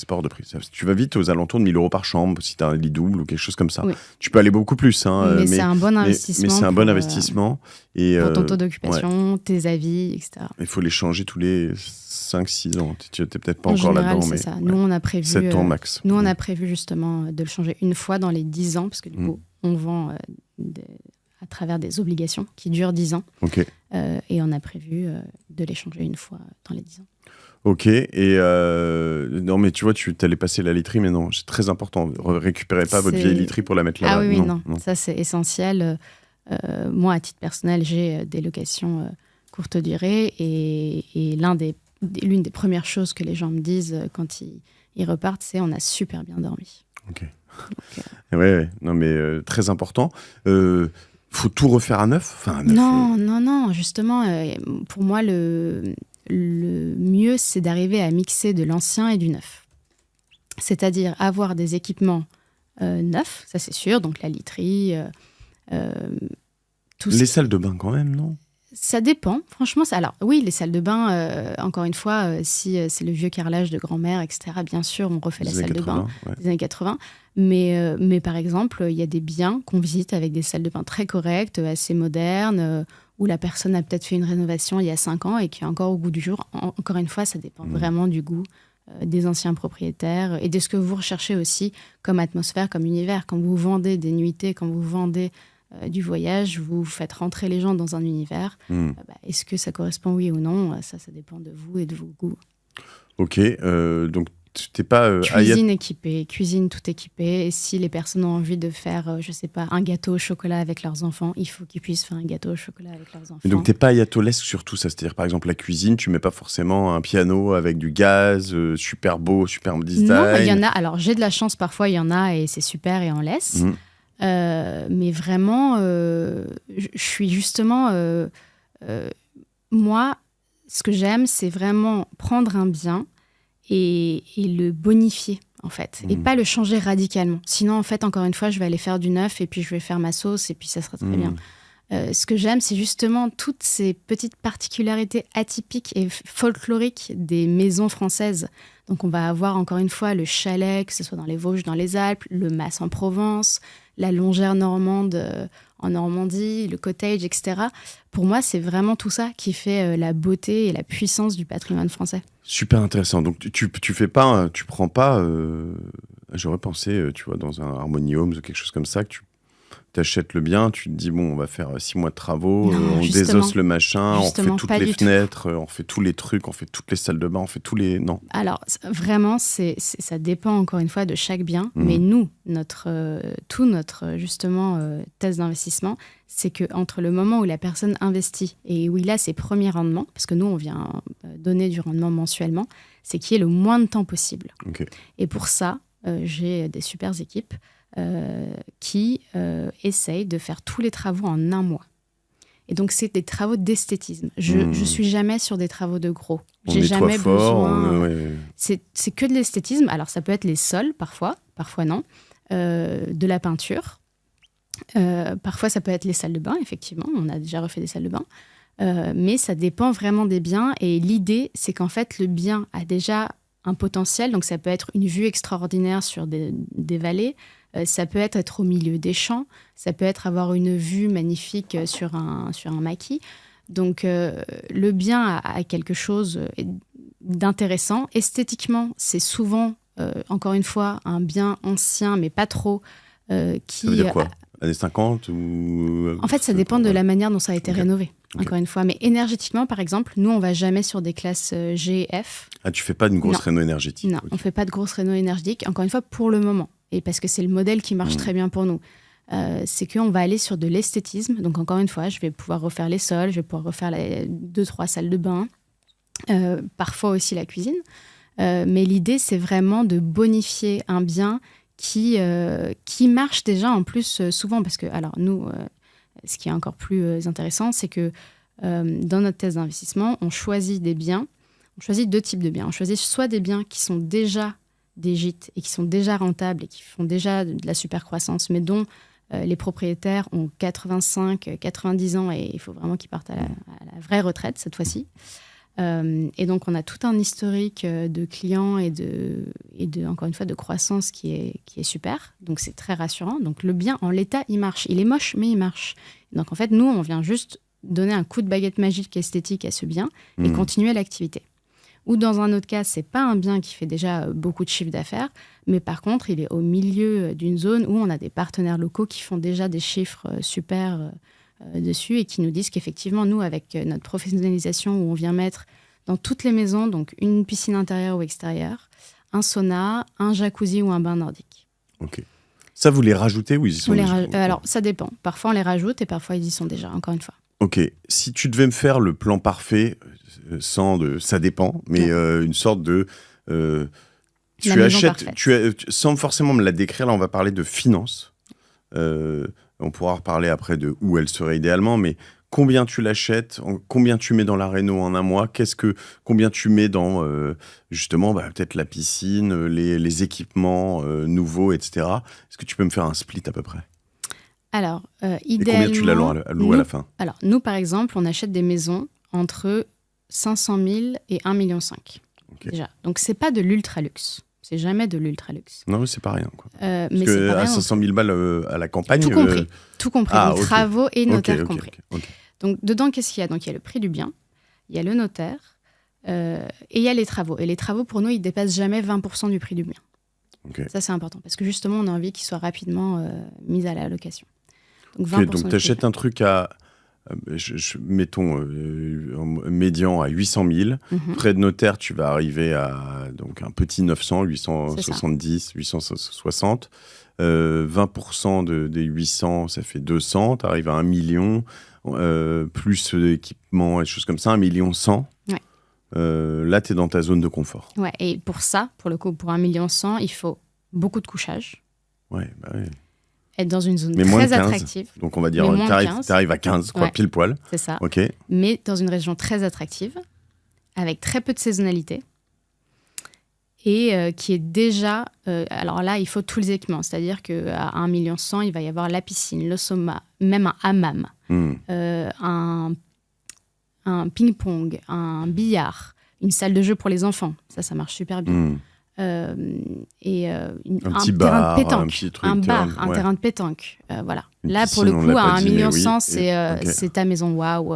pas hors de prix. Tu vas vite aux alentours de 1 000 € par chambre, si tu as un lit double ou quelque chose comme ça. Oui. Tu peux aller beaucoup plus. Mais c'est un bon investissement. Mais c'est un bon investissement. Pour ton taux d'occupation, tes avis, etc. Il faut les changer tous les 5-6 ans. Tu n'es peut-être pas en encore général, là-dedans. C'est ça. Nous, on a prévu 7 ans max. Nous, on a prévu justement de le changer une fois dans les 10 ans, parce que du coup, on vend à travers des obligations qui durent 10 ans. Ok. Et on a prévu de les changer une fois dans les 10 ans. Ok, et non, mais tu vois, tu allais passer la literie, mais non, c'est très important. Récupérez pas votre vieille literie pour la mettre là-bas. Ah oui, non. Ça, c'est essentiel. Moi, à titre personnel, j'ai des locations courte durée, et l'une des premières choses que les gens me disent quand ils repartent, c'est on a super bien dormi. Ok. Ouais. Non, mais très important. Faut tout refaire à neuf, Non. Justement, pour moi, le mieux, c'est d'arriver à mixer de l'ancien et du neuf. C'est-à-dire avoir des équipements neufs, ça c'est sûr, donc la literie, les salles de bain quand même, non? Ça dépend, franchement. Alors oui, les salles de bain, encore une fois, si c'est le vieux carrelage de grand-mère, etc., bien sûr, on refait la salle de bain des années 80. Mais par exemple, il y a des biens qu'on visite avec des salles de bain très correctes, assez modernes, où la personne a peut-être fait une rénovation il y a 5 ans et qui est encore au goût du jour. Encore une fois, ça dépend vraiment du goût des anciens propriétaires et de ce que vous recherchez aussi comme atmosphère, comme univers. Quand vous vendez des nuitées, quand vous vendez du voyage, vous faites rentrer les gens dans un univers. Est-ce que ça correspond oui ou non? Ça dépend de vous et de vos goûts. Ok, donc t'es pas... cuisine équipée, cuisine tout équipée. Et si les personnes ont envie de faire, je sais pas, un gâteau au chocolat avec leurs enfants, il faut qu'ils puissent faire un gâteau au chocolat avec leurs enfants. Et donc t'es pas ayatolesque sur tout ça, c'est-à-dire par exemple la cuisine, tu mets pas forcément un piano avec du gaz, super beau, super design. Non, il y en a. Alors j'ai de la chance, parfois il y en a et c'est super et on laisse. Mais vraiment, je suis justement... moi, ce que j'aime, c'est vraiment prendre un bien et le bonifier, en fait. Et pas le changer radicalement. Sinon, en fait, encore une fois, je vais aller faire du neuf et puis je vais faire ma sauce et puis ça sera très bien. Ce que j'aime, c'est justement toutes ces petites particularités atypiques et folkloriques des maisons françaises. Donc, on va avoir encore une fois le chalet, que ce soit dans les Vosges, dans les Alpes, le mas en Provence, la longère normande en Normandie, le cottage, etc. Pour moi, c'est vraiment tout ça qui fait la beauté et la puissance du patrimoine français. Super intéressant. Donc, tu prends pas... j'aurais pensé, tu vois, dans un Harmony Homes ou quelque chose comme ça, que tu t'achètes le bien, tu te dis, bon, on va faire 6 mois de travaux, on désosse le machin, on fait toutes les fenêtres, on fait tous les trucs, on fait toutes les salles de bain, on fait tous les... Non. Alors, vraiment, ça dépend encore une fois de chaque bien, mais nous, tout notre justement thèse d'investissement, c'est qu'entre le moment où la personne investit et où il a ses premiers rendements, parce que nous, on vient donner du rendement mensuellement, c'est qu'il y ait le moins de temps possible. Okay. Et pour ça, j'ai des super équipes qui essayent de faire tous les travaux en un mois. Et donc, c'est des travaux d'esthétisme. Je suis jamais sur des travaux de gros. J'ai jamais besoin. C'est que de l'esthétisme. Alors, ça peut être les sols, parfois non. De la peinture. Parfois, ça peut être les salles de bain, effectivement. On a déjà refait des salles de bain. Mais ça dépend vraiment des biens. Et l'idée, c'est qu'en fait, le bien a déjà un potentiel. Donc, ça peut être une vue extraordinaire sur des vallées. Ça peut être au milieu des champs. Ça peut être avoir une vue magnifique sur un maquis. Donc, le bien a quelque chose d'intéressant. Esthétiquement, c'est souvent, encore une fois, un bien ancien, mais pas trop. Ça veut dire quoi ? Années 50 ou... En fait, ça dépend de la manière dont ça a été rénové, encore une fois. Mais énergétiquement, par exemple, nous, on ne va jamais sur des classes G et F. Ah, tu ne fais pas une grosse réno énergétique ? Non, on ne fait pas de grosse réno énergétique, encore une fois, pour le moment. Et parce que c'est le modèle qui marche très bien pour nous. C'est qu'on va aller sur de l'esthétisme. Donc, encore une fois, je vais pouvoir refaire les sols, je vais pouvoir refaire 2-3 salles de bain, parfois aussi la cuisine. Mais l'idée, c'est vraiment de bonifier un bien qui marche déjà en plus souvent. Parce que, alors, nous, ce qui est encore plus intéressant, c'est que dans notre thèse d'investissement, on choisit des biens. On choisit 2 types de biens. On choisit soit des biens qui sont déjà des gîtes et qui sont déjà rentables et qui font déjà de la super croissance, mais dont les propriétaires ont 85, 90 ans et il faut vraiment qu'ils partent à la vraie retraite cette fois-ci. Et donc, on a tout un historique de clients et encore une fois, de croissance qui est super. Donc, c'est très rassurant. Donc, le bien, en l'état, il marche. Il est moche, mais il marche. Donc, en fait, nous, on vient juste donner un coup de baguette magique esthétique à ce bien et continuer l'activité. Ou dans un autre cas, c'est pas un bien qui fait déjà beaucoup de chiffre d'affaires, mais par contre, il est au milieu d'une zone où on a des partenaires locaux qui font déjà des chiffres super dessus et qui nous disent qu'effectivement, nous, avec notre professionnalisation où on vient mettre dans toutes les maisons, donc une piscine intérieure ou extérieure, un sauna, un jacuzzi ou un bain nordique. Ok. Ça, vous les rajoutez ou ils y sont déjà Alors, ça dépend. Parfois, on les rajoute et parfois, ils y sont déjà, encore une fois. Ok. Si tu devais me faire le plan parfait, ça dépend, mais une sorte de... tu achètes, sans forcément me la décrire, là, on va parler de finances. On pourra reparler après de où elle serait idéalement, mais combien tu l'achètes, combien tu mets dans la réno en un mois, combien tu mets dans justement peut-être la piscine, les équipements nouveaux, etc. Est-ce que tu peux me faire un split à peu près ? Alors, idéalement... Et combien tu la loues à la fin ? Alors, nous, par exemple, on achète des maisons entre 500 000 et 1,5 million. Déjà. Donc, c'est pas de l'ultra-luxe. C'est jamais de l'ultra-luxe. Non, mais c'est pas rien, quoi. Mais parce c'est pas à rien. 500 000 balles à la campagne... Tout compris. Donc, travaux et notaires compris. Okay. Donc, dedans, qu'est-ce qu'il y a ? Donc, il y a le prix du bien, il y a le notaire, et il y a les travaux. Et les travaux, pour nous, ils dépassent jamais 20% du prix du bien. Okay. Ça, c'est important, parce que justement, on a envie qu'ils soient rapidement mis à la location. Donc, 20% donc tu achètes un truc à... mettons médian à 800 000. Frais de notaire, tu vas arriver à donc un petit 900, 870, 860. 20% des 800, ça fait 200. Tu arrives à 1 million, plus d'équipement et des choses comme ça, 1 million 100. Ouais. Là, tu es dans ta zone de confort. Ouais, et pour ça, pour le coup, pour 1 million 100, il faut beaucoup de couchage. Ouais. Être dans une zone mais très attractive. Donc, on va dire, tu arrives à 15, quoi, pile poil. C'est ça. Ok. Mais dans une région très attractive, avec très peu de saisonnalité, et qui est déjà... alors là, il faut tous les équipements. C'est-à-dire qu'à 1 million 100, il va y avoir la piscine, le sauna, même un hammam, un ping-pong, un billard, une salle de jeu pour les enfants. Ça marche super bien. Un petit bar, terrain de pétanque, un petit truc, un terrain de pétanque. Voilà. Là, pour le coup, à 1 million 100, c'est ta maison waouh.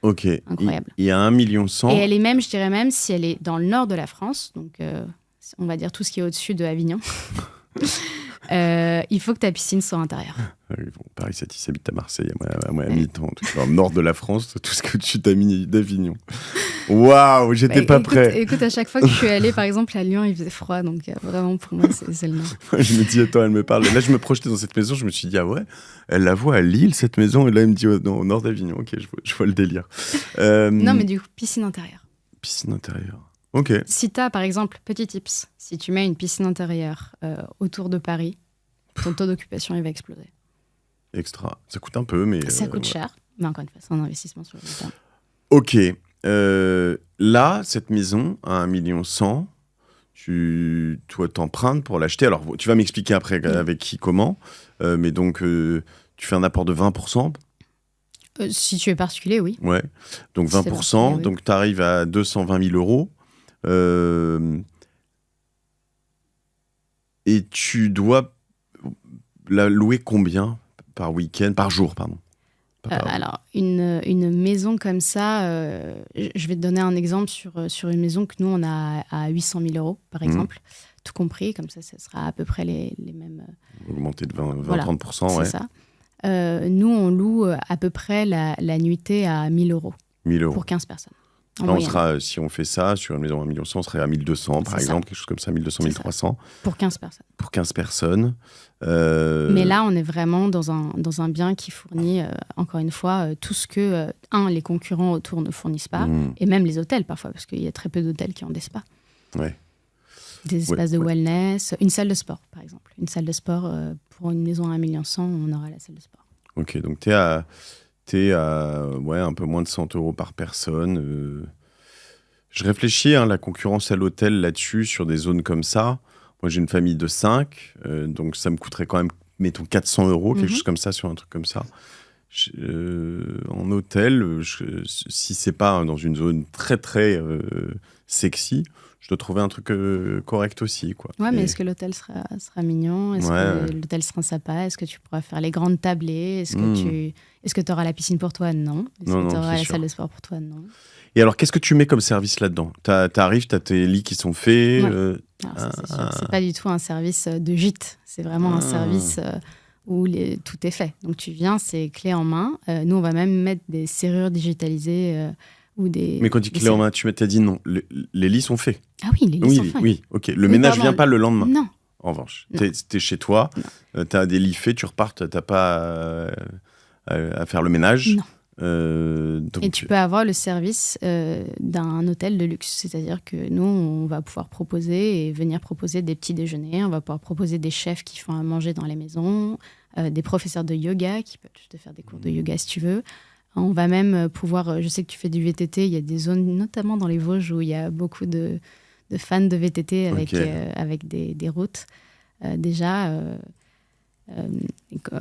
Incroyable. Et à 1 million 100... Et elle est même, je dirais même, si elle est dans le nord de la France, donc on va dire tout ce qui est au-dessus de Avignon, il faut que ta piscine soit intérieure. Paris, Satis habite à Marseille, à moi, à mi-temps. Dans le nord de la France, tout ce que tu t'as mis d'Avignon. Waouh, j'étais pas prêt. Écoute, à chaque fois que je suis allée, par exemple, à Lyon, il faisait froid, donc vraiment, pour moi, c'est le nord. Je me dis, attends, elle me parle. Là, je me projetais dans cette maison, je me suis dit, ah ouais, elle la voit à Lille, cette maison, et là, elle me dit, non, au nord d'Avignon. Ok, je vois le délire. Non, mais du coup, piscine intérieure. Piscine intérieure. Ok. Si tu as, par exemple, petit tips, si tu mets une piscine intérieure autour de Paris, ton taux d'occupation il va exploser. Extra. Ça coûte un peu, mais... Ça coûte cher, mais encore une fois, c'est un investissement sur le long terme. Ok. Là, cette maison à 1,1 million, toi, t'empruntes pour l'acheter. Alors, tu vas m'expliquer après avec qui, comment. Mais donc, tu fais un apport de 20%. Si tu es particulier, oui. Ouais. Donc, 20%. Oui. Donc, tu arrives à 220 000 euros. Et tu dois la louer combien par week-end, par jour, pardon. Alors, une maison comme ça, je vais te donner un exemple sur une maison que nous, on a à 800 000 euros, par exemple, tout compris. Comme ça sera à peu près les mêmes... Augmenté de 20-30%, ouais. C'est ça. Nous, on loue à peu près la nuitée à 1 000 euros. 1 000 euros. Pour 15 personnes. Là, on sera, si on fait ça, sur une maison à 1,1 million, on serait à 1 200, par exemple, quelque chose comme ça, 1 200, 1 300. Pour 15 personnes. Pour 15 personnes. Mais là, on est vraiment dans un bien qui fournit, encore une fois, tout ce que, les concurrents autour ne fournissent pas, et même les hôtels parfois, parce qu'il y a très peu d'hôtels qui ont des spas. Ouais. Des espaces de wellness, une salle de sport, par exemple. Une salle de sport, pour une maison à 1,1 million, on aura la salle de sport. Ok, donc t'es à un peu moins de 100 euros par personne. Je réfléchis, la concurrence à l'hôtel là-dessus, sur des zones comme ça. Moi, j'ai une famille de 5, donc ça me coûterait quand même, mettons, 400 euros, quelque chose comme ça, sur un truc comme ça. En hôtel, si c'est pas dans une zone très, très sexy, je dois trouver un truc correct aussi, quoi. Ouais, mais est-ce que l'hôtel sera mignon? Est-ce que l'hôtel sera sympa? Est-ce que tu pourras faire les grandes tablées? Est-ce que tu auras la piscine pour toi? Non. Est-ce que tu auras la salle de sport pour toi? Non. Et alors, qu'est-ce que tu mets comme service là-dedans? T'arrives, t'as tes lits qui sont faits. Ouais. Alors, c'est pas du tout un service de gîte. C'est vraiment un service où tout est fait. Donc, tu viens, c'est clé en main. Nous, on va même mettre des serrures digitalisées ou des... Mais quand tu dis clé en main, t'as dit non. Les lits sont faits. Ah oui, les lits sont faits. Oui, ok. Le ménage vient pas le lendemain. Non. En revanche, t'es chez toi, t'as des lits faits, tu repars, t'as pas à faire le ménage. Non. Et tu peux avoir le service d'un hôtel de luxe, c'est-à-dire que nous, on va pouvoir proposer et venir proposer des petits déjeuners, on va pouvoir proposer des chefs qui font à manger dans les maisons, des professeurs de yoga qui peuvent te faire des cours de yoga si tu veux. On va même pouvoir, je sais que tu fais du VTT, il y a des zones, notamment dans les Vosges, où il y a beaucoup de fans de VTT avec des routes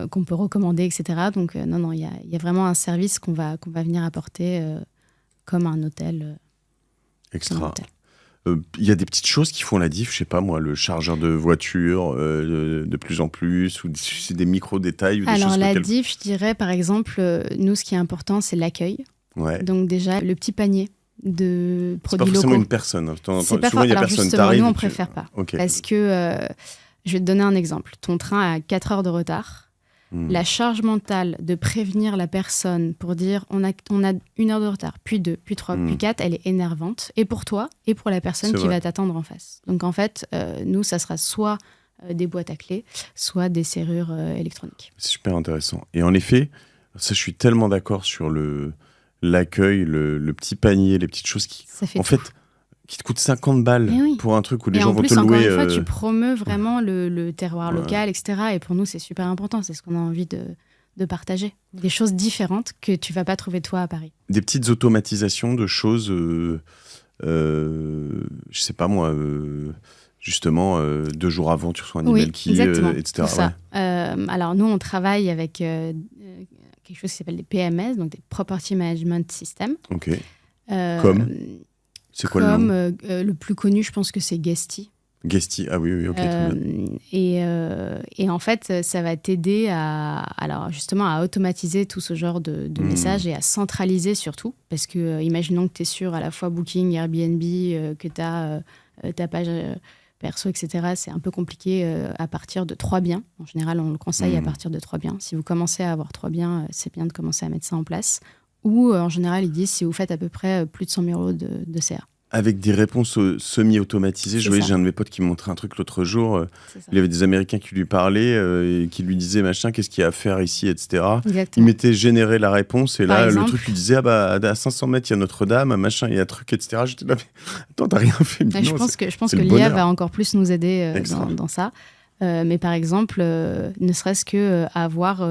qu'on peut recommander, etc. Donc, non, il y a vraiment un service qu'on va venir apporter comme un hôtel. Extra. Il y a des petites choses qui font la diff, je sais pas moi, le chargeur de voiture de plus en plus, ou c'est des micro-détails ou des Alors, choses la diff, je dirais, par exemple, nous, ce qui est important, c'est l'accueil. Ouais. Donc, déjà, le petit panier de produits locaux. C'est pas forcément une personne. Souvent, il y a personne. Nous, on préfère pas. Okay. Parce que... je vais te donner un exemple. Ton train a 4 heures de retard. La charge mentale de prévenir la personne pour dire on a 1 heure de retard, puis 2, puis 3, puis 4, elle est énervante. Et pour toi, et pour la personne qui va t'attendre en face. Donc en fait, nous, ça sera soit des boîtes à clés, soit des serrures électroniques. C'est super intéressant. Et en effet, ça, je suis tellement d'accord sur l'accueil, le petit panier, les petites choses qui... Ça fait en fait, qui te coûte 50 balles pour un truc où les gens vont te louer. Et en plus, encore une fois, tu promeus vraiment le terroir local, etc. Et pour nous, c'est super important. C'est ce qu'on a envie de partager. Des choses différentes que tu ne vas pas trouver toi à Paris. Des petites automatisations de choses, je ne sais pas moi, justement, 2 jours avant, tu reçois un email etc. C'est ça. Alors, nous, on travaille avec quelque chose qui s'appelle des PMS, donc des Property Management Systems. OK. C'est quoi le nom le plus connu, je pense que c'est Guesty. Guesty, ah oui, ok. Et en fait, ça va t'aider justement à automatiser tout ce genre de messages et à centraliser surtout. Parce que, imaginons que tu es sur à la fois Booking, Airbnb, que tu as ta page perso, etc. C'est un peu compliqué à partir de 3 biens. En général, on le conseille à partir de 3 biens. Si vous commencez à avoir 3 biens, c'est bien de commencer à mettre ça en place. Ou en général, ils disent si vous faites à peu près plus de 100 000 euros de CA. Avec des réponses semi-automatisées. J'ai un de mes potes qui me montrait un truc l'autre jour. Il y avait des Américains qui lui parlaient et qui lui disaient machin, qu'est-ce qu'il y a à faire ici, etc. Exactement. Il mettait générer la réponse et là, le truc lui disait à 500 mètres, il y a Notre-Dame, machin, il y a un truc, etc. J'étais là, mais attends, t'as rien fait. Je pense que l'IA va encore plus nous aider dans ça. Mais par exemple, ne serait-ce que avoir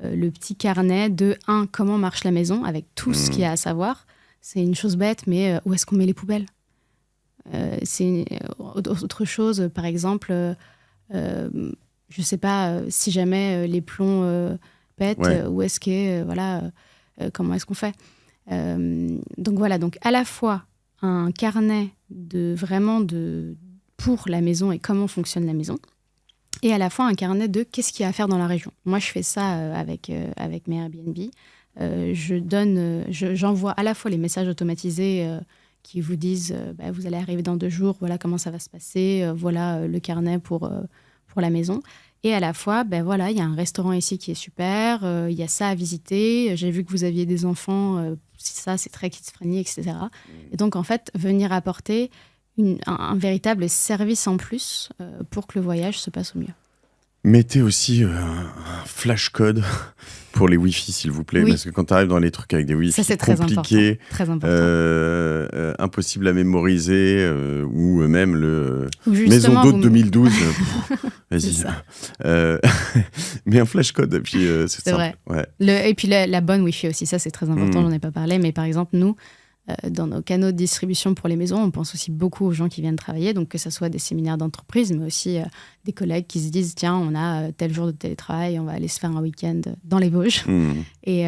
le petit carnet de comment marche la maison avec tout ce qu'il y a à savoir. C'est une chose bête, mais où est-ce qu'on met les poubelles? C'est autre chose, par exemple, je sais pas, si jamais les plombs pètent, où est-ce que comment est-ce qu'on fait? Donc voilà, donc à la fois un carnet pour la maison et comment fonctionne la maison, et à la fois un carnet de qu'est-ce qu'il y a à faire dans la région. Moi, je fais ça avec mes Airbnb. J'envoie à la fois les messages automatisés qui vous disent vous allez arriver dans 2 jours, voilà comment ça va se passer, voilà le carnet pour la maison. Et à la fois, il y a un restaurant ici qui est super, il y a ça à visiter, j'ai vu que vous aviez des enfants, c'est très kids-friendly, etc. Et donc, en fait, venir apporter un véritable service en plus pour que le voyage se passe au mieux. Mettez aussi un flash code pour les Wi-Fi, s'il vous plaît, parce que quand tu arrives dans les trucs avec des Wi-Fi ça, c'est compliqués, très important. Impossible à mémoriser, ou même le Maison d'hôte 2012, vas-y. Mais un flash code, et puis c'est simple. Vrai. Ouais. Et puis la bonne Wi-Fi aussi, ça c'est très important, j'en ai pas parlé, mais par exemple, nous, dans nos canaux de distribution pour les maisons, on pense aussi beaucoup aux gens qui viennent travailler, donc que ce soit des séminaires d'entreprise, mais aussi des collègues qui se disent tiens, on a tel jour de télétravail, on va aller se faire un week-end dans les Vosges. Et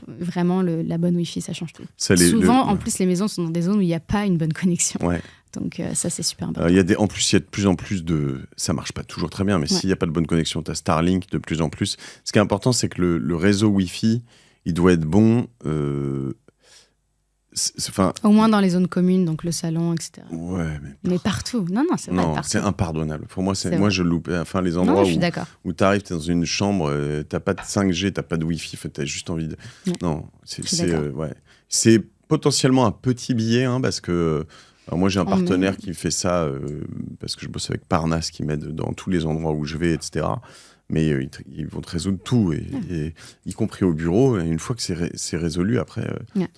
vraiment, la bonne Wi-Fi, ça change tout. Souvent, en plus, les maisons sont dans des zones où il n'y a pas une bonne connexion. Ouais. Donc ça, c'est super important. En plus, il y a de plus en plus de... Ça ne marche pas toujours très bien, mais s'il n'y a pas de bonne connexion, tu as Starlink de plus en plus. Ce qui est important, c'est que le réseau Wi-Fi, il doit être bon... Au moins dans les zones communes, donc le salon, etc. Ouais, mais partout. Non, c'est vrai. Non, c'est impardonnable. Pour moi, moi je loupe. Enfin, les endroits où tu arrives, tu es dans une chambre, tu n'as pas de 5G, tu n'as pas de Wi-Fi, tu as juste envie de. Non, c'est potentiellement un petit billet, parce que. Alors moi, j'ai un partenaire qui fait ça, parce que je bosse avec Parnasse, qui m'aide dans tous les endroits où je vais, etc. Mais ils vont te résoudre tout, et y compris au bureau. Et une fois que c'est résolu, après...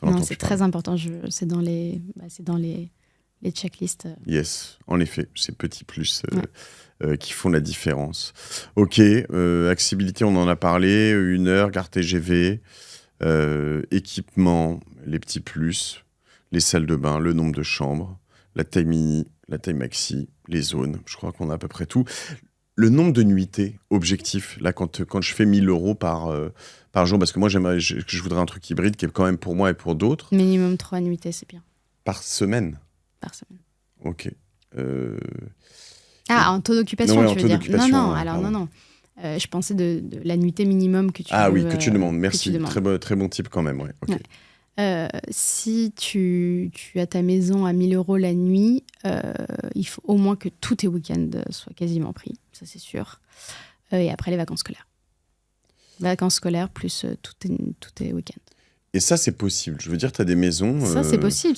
non, c'est très important. C'est dans les checklists. Yes, en effet. Ces petits plus qui font la différence. Ok, accessibilité, on en a parlé. 1 heure, gare TGV, équipement, les petits plus, les salles de bain, le nombre de chambres, la taille mini, la taille maxi, les zones. Je crois qu'on a à peu près tout. Le nombre de nuitées objectif, là, quand je fais 1 000 € par jour, parce que moi, je voudrais un truc hybride qui est quand même pour moi et pour d'autres. Minimum 3 nuitées, c'est bien. Par semaine? Par semaine. Ok. En taux d'occupation, tu veux dire? Non. Je pensais de la nuitée minimum que tu veux, oui, que tu demandes. Merci. Très bon type quand même, ouais. Okay. Si tu as ta maison à 1 000 € la nuit, il faut au moins que tous tes week-ends soient quasiment pris, ça c'est sûr. Et après, les vacances scolaires. Vacances scolaires plus tous tes week-ends. Et ça, c'est possible. Je veux dire, tu as des maisons... Ça, c'est possible.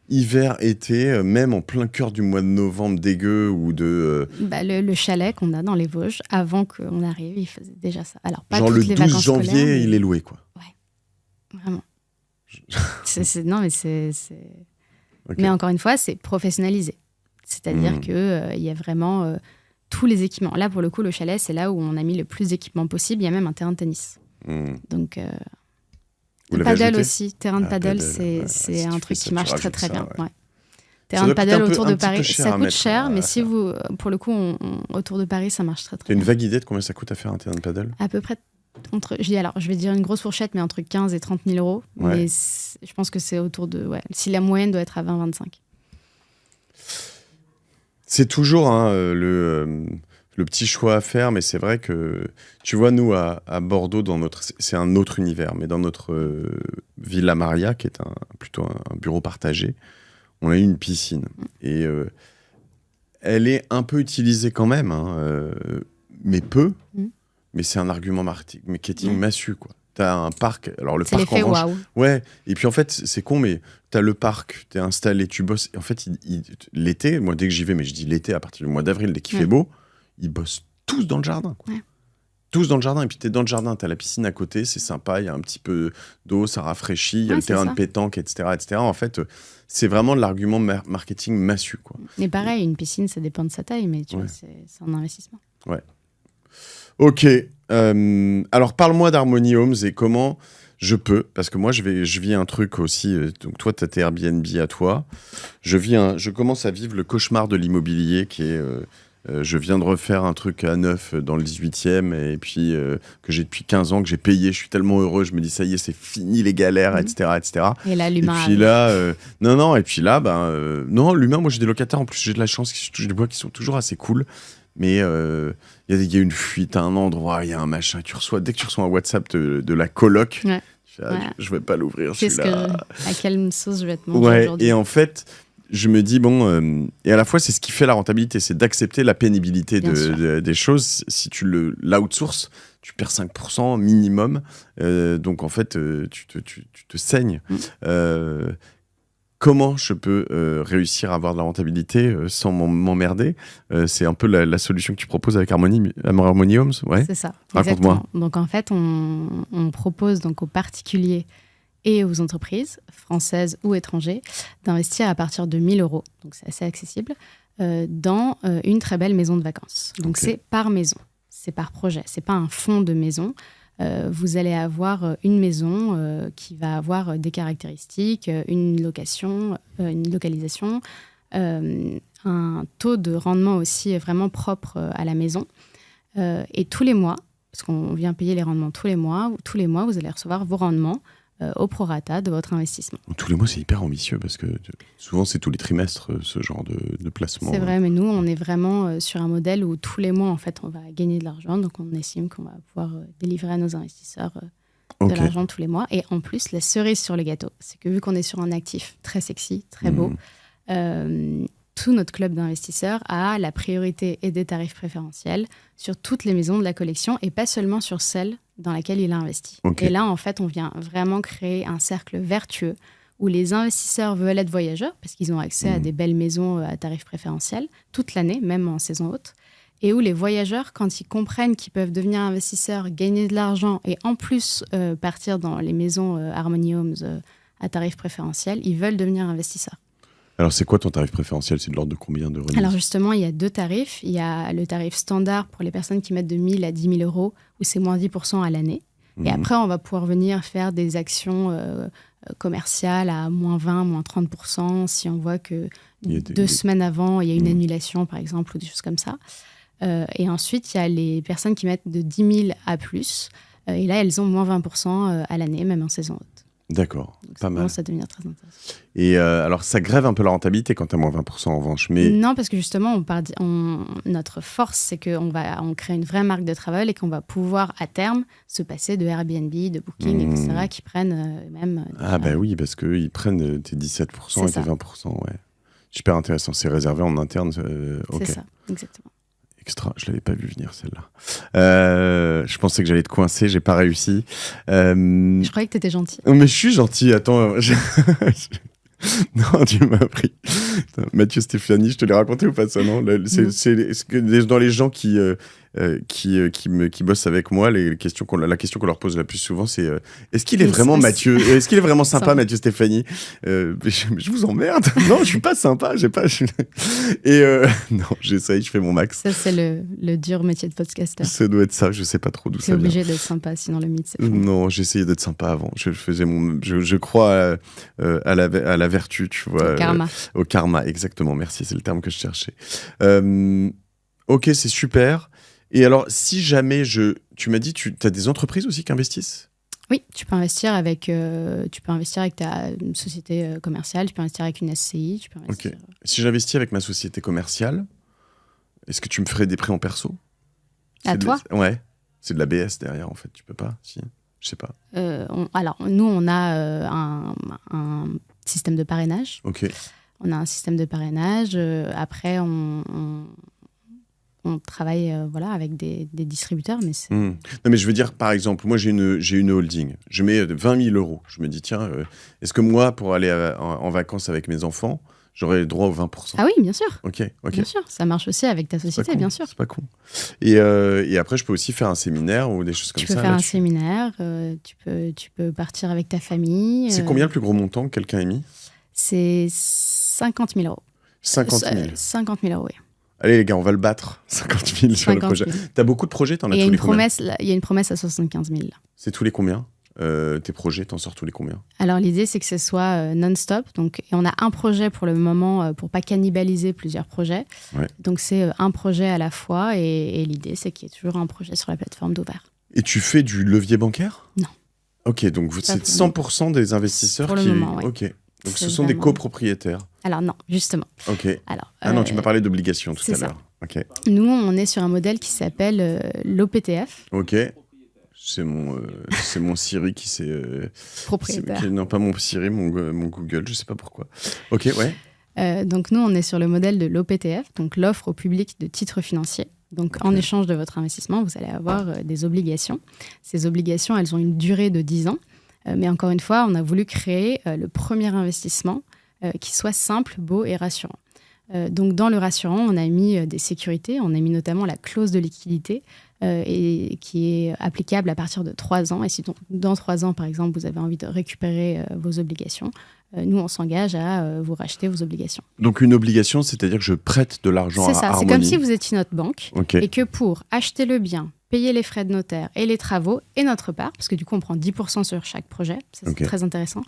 Hiver, été, même en plein cœur du mois de novembre dégueu ou de... le chalet qu'on a dans les Vosges, avant qu'on arrive, il faisait déjà ça. Alors, pas genre toutes le les 12 janvier, il est loué, quoi. Ouais, vraiment. Non, mais c'est... Okay. Mais encore une fois, c'est professionnalisé. C'est-à-dire qu'il y a vraiment tous les équipements. Là, pour le coup, le chalet, c'est là où on a mis le plus d'équipements possible. Il y a même un terrain de tennis. Donc, paddle aussi. Terrain de paddle, c'est un truc qui marche très, très bien. Ouais. Terrain de paddle autour de Paris, ça coûte cher, mais si vous, pour le coup, autour de Paris, ça marche très, très bien. Tu as une vague idée de combien ça coûte à faire un terrain de paddle? À peu près... je vais dire une grosse fourchette, mais entre 15 et 30 000 €. Ouais. Mais je pense que c'est autour de... Ouais, si la moyenne doit être à 20-25. C'est toujours le petit choix à faire, mais c'est vrai que... Tu vois, nous, à Bordeaux, c'est un autre univers, mais dans notre Villa Maria, qui est plutôt un bureau partagé, on a eu une piscine. Et elle est un peu utilisée quand même, mais peu. Mais c'est un argument marketing massue, quoi. T'as un parc, alors le parc en revanche... Ouais, et puis en fait, c'est con, mais t'as le parc, t'es installé, tu bosses, et en fait, l'été, moi, dès que j'y vais, mais je dis l'été, à partir du mois d'avril, dès qu'il fait beau, ils bossent tous dans le jardin, quoi. Ouais. tous dans le jardin. Et puis, tu es dans le jardin, tu as la piscine à côté, c'est sympa, il y a un petit peu d'eau, ça rafraîchit, il y a le terrain de pétanque, etc., etc. En fait, c'est vraiment de l'argument marketing massu, quoi. Mais pareil, une piscine, ça dépend de sa taille, mais tu vois, c'est un investissement. Ouais. Ok. Alors, parle-moi d'Harmony Homes et comment je peux, parce que moi, je vis un truc aussi. Donc, toi, tu as tes Airbnb à toi. Je commence à vivre le cauchemar de l'immobilier qui est... je viens de refaire un truc à neuf dans le 18e et puis que j'ai depuis 15 ans, que j'ai payé. Je suis tellement heureux. Je me dis, ça y est, c'est fini les galères, etc., etc. Et là, l'humain. Et puis là, non. Et puis là, non, l'humain, moi, j'ai des locataires. En plus, j'ai de la chance qu'ils touchent des bois qui sont toujours assez cool. Mais il y a une fuite à un endroit, il y a un machin. Dès que tu reçois un WhatsApp de la coloc, je vais pas l'ouvrir celui-là. À quelle sauce je vais te manger aujourd'hui. Et en fait, je me dis, et à la fois, c'est ce qui fait la rentabilité, c'est d'accepter la pénibilité des choses. Si tu l'outsources, tu perds 5% minimum. Donc, en fait, tu te saignes. Comment je peux réussir à avoir de la rentabilité sans m'emmerder? C'est un peu la solution que tu proposes avec Harmony Homes, ouais. C'est ça. Raconte-moi. Exactement. Donc en fait, on propose donc aux particuliers et aux entreprises françaises ou étrangères d'investir à partir de 1 000 €, donc c'est assez accessible, dans une très belle maison de vacances. Donc c'est par maison, c'est par projet, c'est pas un fonds de maison. Vous allez avoir une maison qui va avoir des caractéristiques, une localisation, un taux de rendement aussi vraiment propre à la maison. Et tous les mois, parce qu'on vient payer les rendements tous les mois, vous allez recevoir vos rendements au prorata de votre investissement. Tous les mois, c'est hyper ambitieux parce que souvent, c'est tous les trimestres, ce genre de placement. C'est vrai, mais nous, on est vraiment sur un modèle où tous les mois, en fait, on va gagner de l'argent. Donc, on estime qu'on va pouvoir délivrer à nos investisseurs de l'argent tous les mois. Et en plus, la cerise sur le gâteau, c'est que vu qu'on est sur un actif très sexy, très beau, tout notre club d'investisseurs a la priorité et des tarifs préférentiels sur toutes les maisons de la collection et pas seulement sur celles dans laquelle il a investi. Et là, en fait, on vient vraiment créer un cercle vertueux où les investisseurs veulent être voyageurs parce qu'ils ont accès à des belles maisons à tarifs préférentiels toute l'année, même en saison haute, et où les voyageurs, quand ils comprennent qu'ils peuvent devenir investisseurs, gagner de l'argent et en plus partir dans les maisons Harmony Homes à tarifs préférentiels, ils veulent devenir investisseurs. Alors, c'est quoi ton tarif préférentiel? C'est de l'ordre de combien de remise? Alors justement, il y a 2 tarifs. Il y a le tarif standard pour les personnes qui mettent de 1 000 à 10 000 € où c'est moins 10% à l'année. Et après, on va pouvoir venir faire des actions commerciales à moins 20, moins 30% si on voit que 2 semaines avant, il y a une annulation, par exemple, ou des choses comme ça. Et ensuite, il y a les personnes qui mettent de 10 000 à plus. Et là, elles ont moins 20% à l'année, même en saison haute. D'accord, donc, pas mal. Ça devient très intéressant. Et alors, ça grève un peu la rentabilité quand tu as moins 20% en revanche. Mais... Non, parce que justement, notre force, c'est qu'on crée une vraie marque de travel et qu'on va pouvoir, à terme, se passer de Airbnb, de Booking, etc., qui prennent même... oui, parce qu'ils prennent tes 17% et tes 20%, ouais. Super intéressant, c'est réservé en interne. C'est ça, exactement. Extra, je l'avais pas vu venir celle-là. Je pensais que j'allais te coincer, j'ai pas réussi. Je croyais que t'étais gentil. Mais je suis gentil, attends. Non, tu m'as appris. Mathieu Stéphanie, je te l'ai raconté ou pas ça, non? C'est dans les gens qui bossent avec moi, la question qu'on leur pose la plus souvent, c'est est-ce qu'il est vraiment Mathieu? Est-ce qu'il est vraiment sympa, Mathieu Stéphanie? Je vous emmerde. Non, je suis pas sympa. Non, j'essaye, je fais mon max. Ça, c'est le dur métier de podcaster. Ça doit être ça, je sais pas trop d'où ça vient. T'es obligé d'être sympa, sinon le mythe, c'est fou. Non, j'essayais d'être sympa avant. Je crois à la vertu, tu vois. Au karma, exactement. Merci, c'est le terme que je cherchais. Ok, c'est super. Et alors, si jamais tu m'as dit, tu as des entreprises aussi qui investissent? Oui, tu peux investir avec ta société commerciale, tu peux investir avec une SCI, tu peux investir... Ok. Si j'investis avec ma société commerciale, est-ce que tu me ferais des prêts en perso? À toi? Ouais. C'est de la BS derrière, en fait. Tu peux pas? Si. Je sais pas. Alors, nous, on a un système de parrainage. Ok. On a un système de parrainage. Après, on travaille avec des distributeurs. Mais Non, mais je veux dire, par exemple, moi, j'ai une holding. Je mets 20 000 €. Je me dis, tiens, est-ce que moi, pour aller en vacances avec mes enfants, J'aurais droit aux 20%. Ah oui, bien sûr. Ok. Bien sûr, ça marche aussi avec ta société, bien sûr. C'est pas con. Et après, je peux aussi faire un séminaire ou des choses comme ça. Tu peux faire un séminaire, tu peux partir avec ta famille. C'est combien le plus gros montant que quelqu'un ait mis ? C'est 50 000 euros. 50 000. 50 000 euros, oui. Allez les gars, on va le battre. 50 000 sur le projet. T'as beaucoup de projets, t'en as tous les combien ? Il y a une promesse à 75 000. C'est tous les combien ? Tes projets, t'en sors tous les combien ? Alors l'idée, c'est que ce soit non-stop. Donc, et on a un projet pour le moment pour pas cannibaliser plusieurs projets. Ouais. Donc c'est un projet à la fois et l'idée, c'est qu'il y ait toujours un projet sur la plateforme d'Ouvert. Et tu fais du levier bancaire ? Non. Ok, donc c'est 100% des investisseurs pour le moment, ouais. Ok. Donc C'est ce sont vraiment... des copropriétaires. Alors non, justement. Ok. Alors, non, tu m'as parlé d'obligations tout à ça. l'heure. Ok. Nous, on est sur un modèle qui s'appelle l'OPTF. Ok. C'est mon Siri qui s'est... Propriétaire. Non, pas mon Siri, mon Google, je sais pas pourquoi. Ok, ouais. Donc nous, on est sur le modèle de l'OPTF, donc l'offre au public de titres financiers. Donc en échange de votre investissement, vous allez avoir des obligations. Ces obligations, elles ont une durée de 10 ans. Mais encore une fois, on a voulu créer le premier investissement qui soit simple, beau et rassurant. Donc dans le rassurant, on a mis des sécurités, on a mis notamment la clause de liquidité et qui est applicable à partir de 3 ans. Et si dans 3 ans, par exemple, vous avez envie de récupérer vos obligations, nous, on s'engage à vous racheter vos obligations. Donc une obligation, c'est-à-dire que je prête de l'argent à Harmonie. C'est ça, c'est comme si vous étiez notre banque Okay. Et que pour acheter le bien, payer les frais de notaire et les travaux et notre part, parce que du coup, on prend 10% sur chaque projet, ça, c'est très intéressant.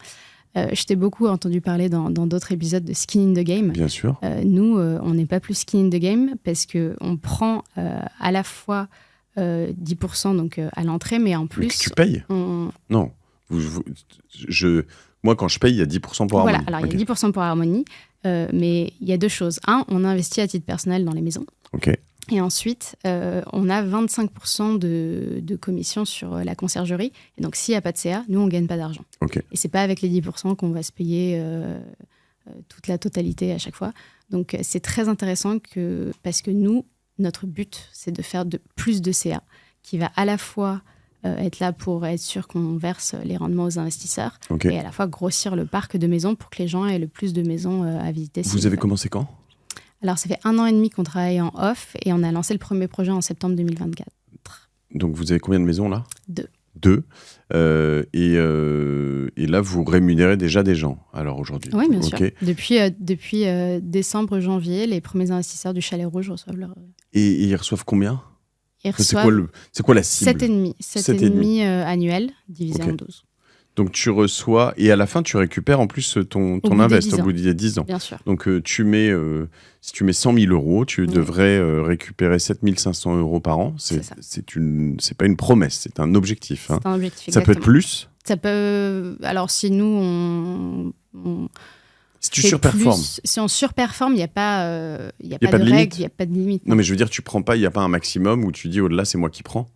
Je t'ai beaucoup entendu parler dans d'autres épisodes de Skin in the Game. Bien sûr. Nous, on n'est pas plus skin in the game parce qu'on prend à la fois 10% donc, à l'entrée, mais en plus... Mais que tu payes Non. Moi, quand je paye, il y a 10% pour Harmonie. Voilà, alors il y a 10% pour Harmonie, mais il y a 2 choses. Un, on investit à titre personnel dans les maisons. Ok. Et ensuite, on a 25% de commission sur la conciergerie. Et donc, s'il n'y a pas de CA, nous, on ne gagne pas d'argent. Okay. Et ce n'est pas avec les 10% qu'on va se payer toute la totalité à chaque fois. Donc, c'est très intéressant parce que nous, notre but, c'est de faire plus de CA, qui va à la fois être là pour être sûr qu'on verse les rendements aux investisseurs et à la fois grossir le parc de maisons pour que les gens aient le plus de maisons à visiter. Vous avez commencé quand ? Alors, ça fait 1 an et demi qu'on travaille en off et on a lancé le premier projet en septembre 2024. Donc, vous avez combien de maisons là ? 2. 2. Et là, vous rémunérez déjà des gens, alors aujourd'hui ? Oui, bien sûr. Depuis décembre, janvier, les premiers investisseurs du Chalet Rouge reçoivent leur... Et ils reçoivent combien ? Ils reçoivent c'est quoi la cible ? 7,5 annuel divisé en 12. Donc tu reçois, et à la fin tu récupères en plus ton invest au bout de 10 ans. Bien sûr. Donc si tu mets 100 000 euros, tu devrais récupérer 7 500 euros par an. C'est pas une promesse, c'est un objectif. C'est un objectif, exactement. Ça peut être plus ? Ça peut... Alors si nous, si tu surperformes. Si on surperforme, il n'y a pas de limite. règle, il n'y a pas de limite. Non, mais je veux dire, tu prends pas, il n'y a pas un maximum où tu dis au-delà, c'est moi qui prends.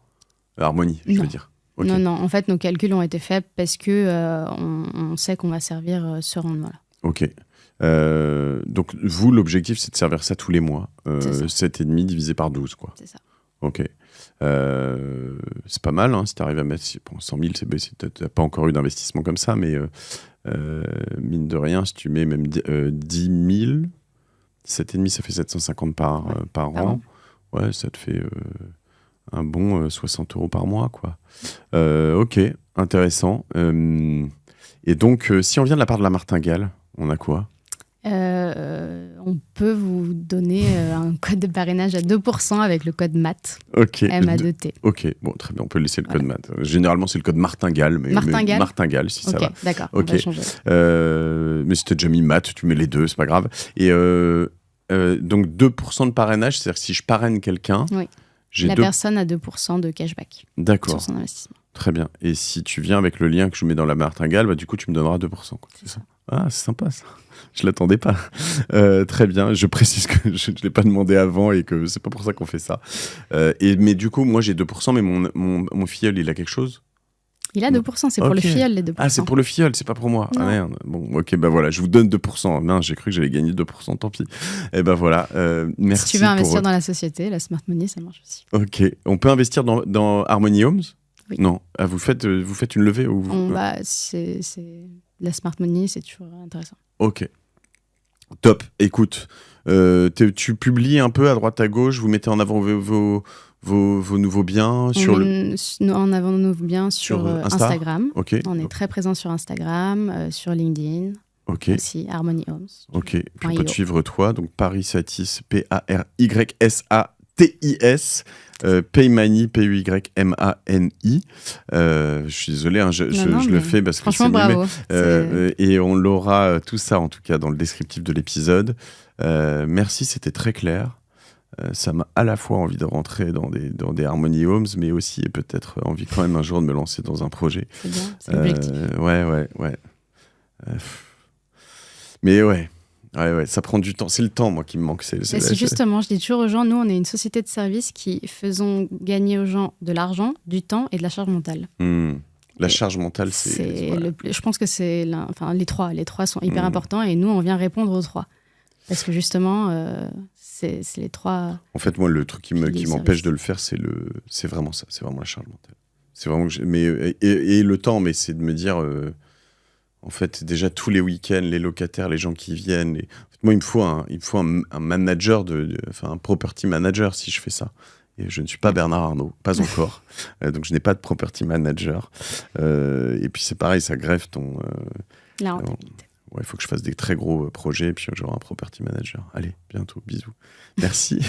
Harmonie, je veux dire. Okay. Non, en fait, nos calculs ont été faits parce que on sait qu'on va servir ce rendement-là. Ok. Donc, vous, l'objectif, c'est de servir ça tous les mois. 7,5 divisé par 12, quoi. C'est ça. Ok. C'est pas mal, hein, si tu arrives à mettre... Bon, 100 000, tu n'as pas encore eu d'investissement comme ça, mais mine de rien, si tu mets même 10 000, 7,5, ça fait 750 par an. Ouais, ça te fait... un bon 60 euros par mois, quoi. Ok, intéressant. Et donc, si on vient de la part de la martingale, on a quoi ? On peut vous donner un code de parrainage à 2% avec le code MAT. Ok. MA2T. Ok, bon, très bien, on peut laisser le code MAT. Généralement, c'est le code martingale. Martingale, si ça va. D'accord, on va changer. Mais si tu as déjà mis MAT, tu mets les deux, c'est pas grave. Et donc, 2% de parrainage, c'est-à-dire que si je parraine quelqu'un... Oui. Personne a 2% de cashback sur son investissement. Très bien. Et si tu viens avec le lien que je mets dans la martingale, bah, du coup, tu me donneras 2%. Quoi. C'est ça. Ah, c'est sympa, ça. Je ne l'attendais pas. Très bien. Je précise que je ne l'ai pas demandé avant et que c'est pas pour ça qu'on fait ça. Mais du coup, moi, j'ai 2%, mais mon filleul, il a quelque chose ? Il a 2%, c'est pour le filleul, les 2%. Ah, c'est pour le filleul, c'est pas pour moi. Non. Ah merde. Bon, ok, bah voilà, je vous donne 2%. Non, j'ai cru que j'allais gagner 2%, tant pis. Et ben voilà, merci. Si tu veux investir dans la société, la smart money, ça marche aussi. Ok, on peut investir dans Harmonie Homes ? Oui. Non, vous faites une levée ou... C'est la smart money, c'est toujours intéressant. Ok. Top. Écoute, tu publies un peu à droite à gauche, vous mettez en avant vos nouveaux biens en avant nos nouveaux biens sur Instagram. Okay. On est très présent sur Instagram, sur LinkedIn. Aussi Harmony Homes. Ok. Puis on peut te suivre toi, donc Paris Satis, P-A-R-Y-S-A-T-I-S, Paymani, P-U-Y-M-A-N-I. Je suis désolé, hein, je le fais parce que c'est bravo. Et on l'aura tout ça en tout cas dans le descriptif de l'épisode. Merci, c'était très clair. Ça m'a à la fois envie de rentrer dans des Harmony Homes, mais aussi peut-être envie quand même un jour de me lancer dans un projet. C'est bien, c'est l'objectif. Ouais. Mais ouais, ça prend du temps. C'est le temps, moi, qui me manque. C'est justement, je dis toujours aux gens, nous, on est une société de services qui faisons gagner aux gens de l'argent, du temps et de la charge mentale. La charge mentale, je pense que c'est les trois sont hyper importants et nous, on vient répondre aux trois. Parce que justement, c'est les trois. En fait, moi, le truc qui m'empêche de le faire, c'est vraiment ça. C'est vraiment la charge mentale. C'est vraiment et le temps, mais c'est de me dire. En fait, déjà tous les week-ends, les locataires, les gens qui viennent. En fait, moi, il me faut un manager, un property manager si je fais ça. Et je ne suis pas Bernard Arnault, pas encore. Donc, je n'ai pas de property manager. Et puis, c'est pareil, ça greffe ton. La rentabilité. Il faut que je fasse des très gros projets, et puis j'aurai un property manager. Allez, bientôt, bisous. Merci.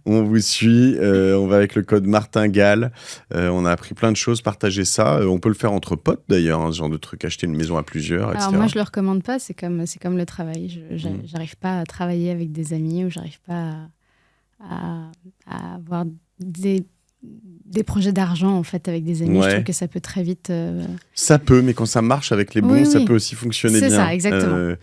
On vous suit, on va avec le code Martingale. On a appris plein de choses, partagez ça. On peut le faire entre potes d'ailleurs, ce genre de truc, acheter une maison à plusieurs, etc. Alors moi, je ne le recommande pas, c'est comme le travail. J'arrive pas à travailler avec des amis ou j'arrive pas à avoir des projets d'argent en fait avec des amis. Je trouve que ça peut très vite ça peut, mais quand ça marche avec les bons, ça peut aussi fonctionner bien. C'est ça, exactement.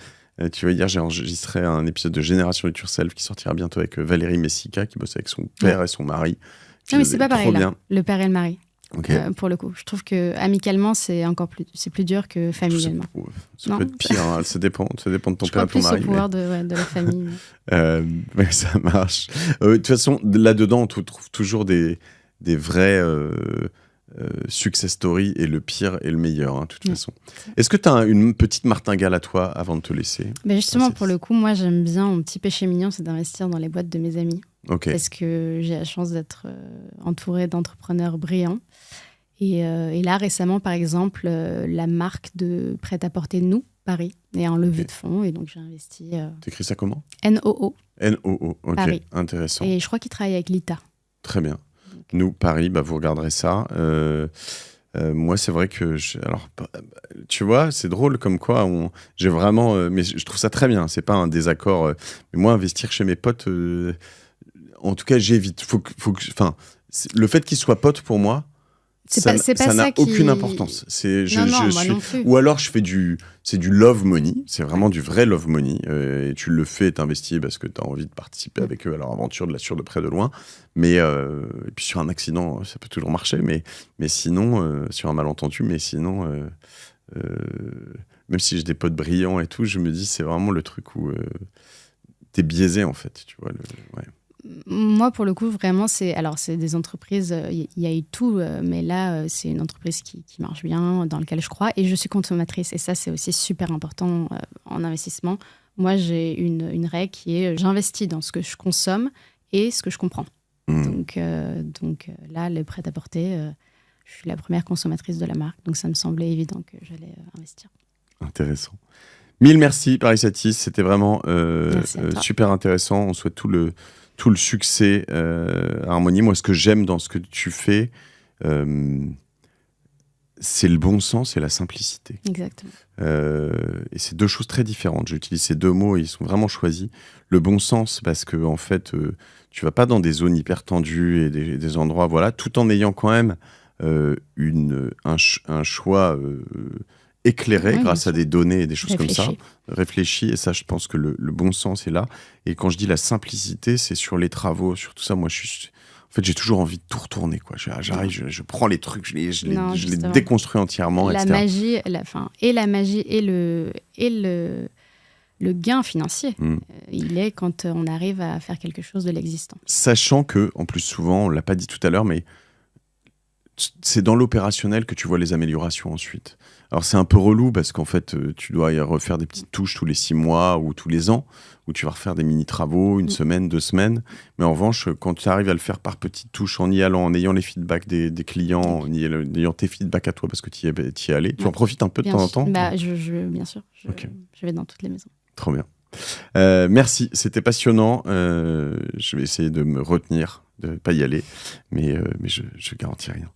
Tu vois, hier j'ai enregistré un épisode de Génération It Yourself qui sortira bientôt avec Valérie Messica qui bosse avec son père et son mari. Non mais c'est pas pareil là, le père et le mari. Okay. Pour le coup, je trouve que amicalement c'est plus dur que familialement. Ça peut être pire, hein, ça dépend de ton père et ton mari. Je crois plus au pouvoir de la famille. Mais ça marche. De toute façon, là-dedans on trouve toujours des vrais success stories et le pire et le meilleur, de toute façon. Est-ce que tu as une petite martingale à toi avant de te laisser ? Justement, pour le coup, moi j'aime bien, mon petit péché mignon, c'est d'investir dans les boîtes de mes amis. Parce que j'ai la chance d'être entourée d'entrepreneurs brillants. Et là, récemment, par exemple, la marque de prêt-à-porter Nous, Paris, est en levée de fonds. Et donc, j'ai investi... T'écris ça comment ? N-O-O. N-O-O, ok. Paris. Intéressant. Et je crois qu'ils travaillent avec l'ITA. Très bien. Nous, Paris, vous regarderez ça. Moi, c'est vrai que... Alors, tu vois, c'est drôle comme quoi j'ai vraiment... mais je trouve ça très bien. C'est pas un désaccord. Mais moi, investir chez mes potes... en tout cas, j'évite. Le fait qu'ils soient potes pour moi, ça n'a aucune importance. Ou alors, c'est du love money. C'est vraiment du vrai love money. Et tu le fais, t'investis parce que tu as envie de participer avec eux à leur aventure, de la sûre de près de loin. Mais et puis sur un accident, ça peut toujours marcher. Mais sinon, sur un malentendu, même si j'ai des potes brillants et tout, je me dis c'est vraiment le truc où t'es biaisé en fait. Tu vois. Moi, pour le coup, vraiment, c'est des entreprises, il y a eu tout, mais là, c'est une entreprise qui marche bien, dans laquelle je crois, et je suis consommatrice. Et ça, c'est aussi super important en investissement. Moi, j'ai une règle qui est, j'investis dans ce que je consomme et ce que je comprends. Donc là, le prêt-à-porter, je suis la première consommatrice de la marque, donc ça me semblait évident que j'allais investir. Intéressant. Mille merci, Paris Satis. C'était vraiment super intéressant. On souhaite tout le succès à Harmony. Moi, ce que j'aime dans ce que tu fais, c'est le bon sens et la simplicité. Exactement. Et c'est deux choses très différentes. J'utilise ces deux mots et ils sont vraiment choisis. Le bon sens, parce que en fait, tu vas pas dans des zones hyper tendues et des endroits, voilà, tout en ayant quand même un choix éclairé grâce à des données et des choses comme ça, réfléchi. Et ça, je pense que le bon sens est là. Et quand je dis la simplicité, c'est sur les travaux, sur tout ça. Moi, en fait, j'ai toujours envie de tout retourner, quoi. J'arrive, je prends les trucs, je les déconstruis entièrement, etc. La magie et le gain financier, il est quand on arrive à faire quelque chose de l'existant. Sachant que, en plus, souvent, on l'a pas dit tout à l'heure, mais c'est dans l'opérationnel que tu vois les améliorations ensuite. Alors c'est un peu relou parce qu'en fait, tu dois y refaire des petites touches tous les 6 mois ou tous les ans, où tu vas refaire des mini-travaux, une semaine, 2 semaines. Mais en revanche, quand tu arrives à le faire par petites touches, en y allant, en ayant les feedbacks des clients, en ayant tes feedbacks à toi parce que tu y es allé, tu en profites un peu de temps en temps? Bien sûr, Ok. je vais dans toutes les maisons. Trop bien. Merci, c'était passionnant. Je vais essayer de me retenir, de ne pas y aller, mais je garantis rien.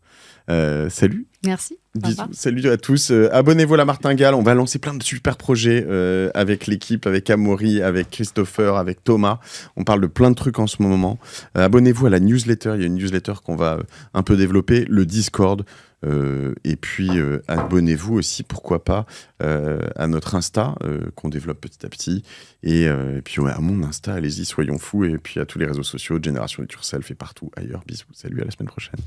Salut. Merci. Bisous. Salut à tous. Abonnez-vous à la Martingale. On va lancer plein de super projets avec l'équipe, avec Amaury, avec Christopher, avec Thomas. On parle de plein de trucs en ce moment. Abonnez-vous à la newsletter. Il y a une newsletter qu'on va un peu développer, le Discord. Et puis abonnez-vous aussi, pourquoi pas, à notre Insta qu'on développe petit à petit. Et puis à mon Insta, allez-y, soyons fous. Et puis à tous les réseaux sociaux, Génération It Yourself et partout ailleurs. Bisous. Salut, à la semaine prochaine.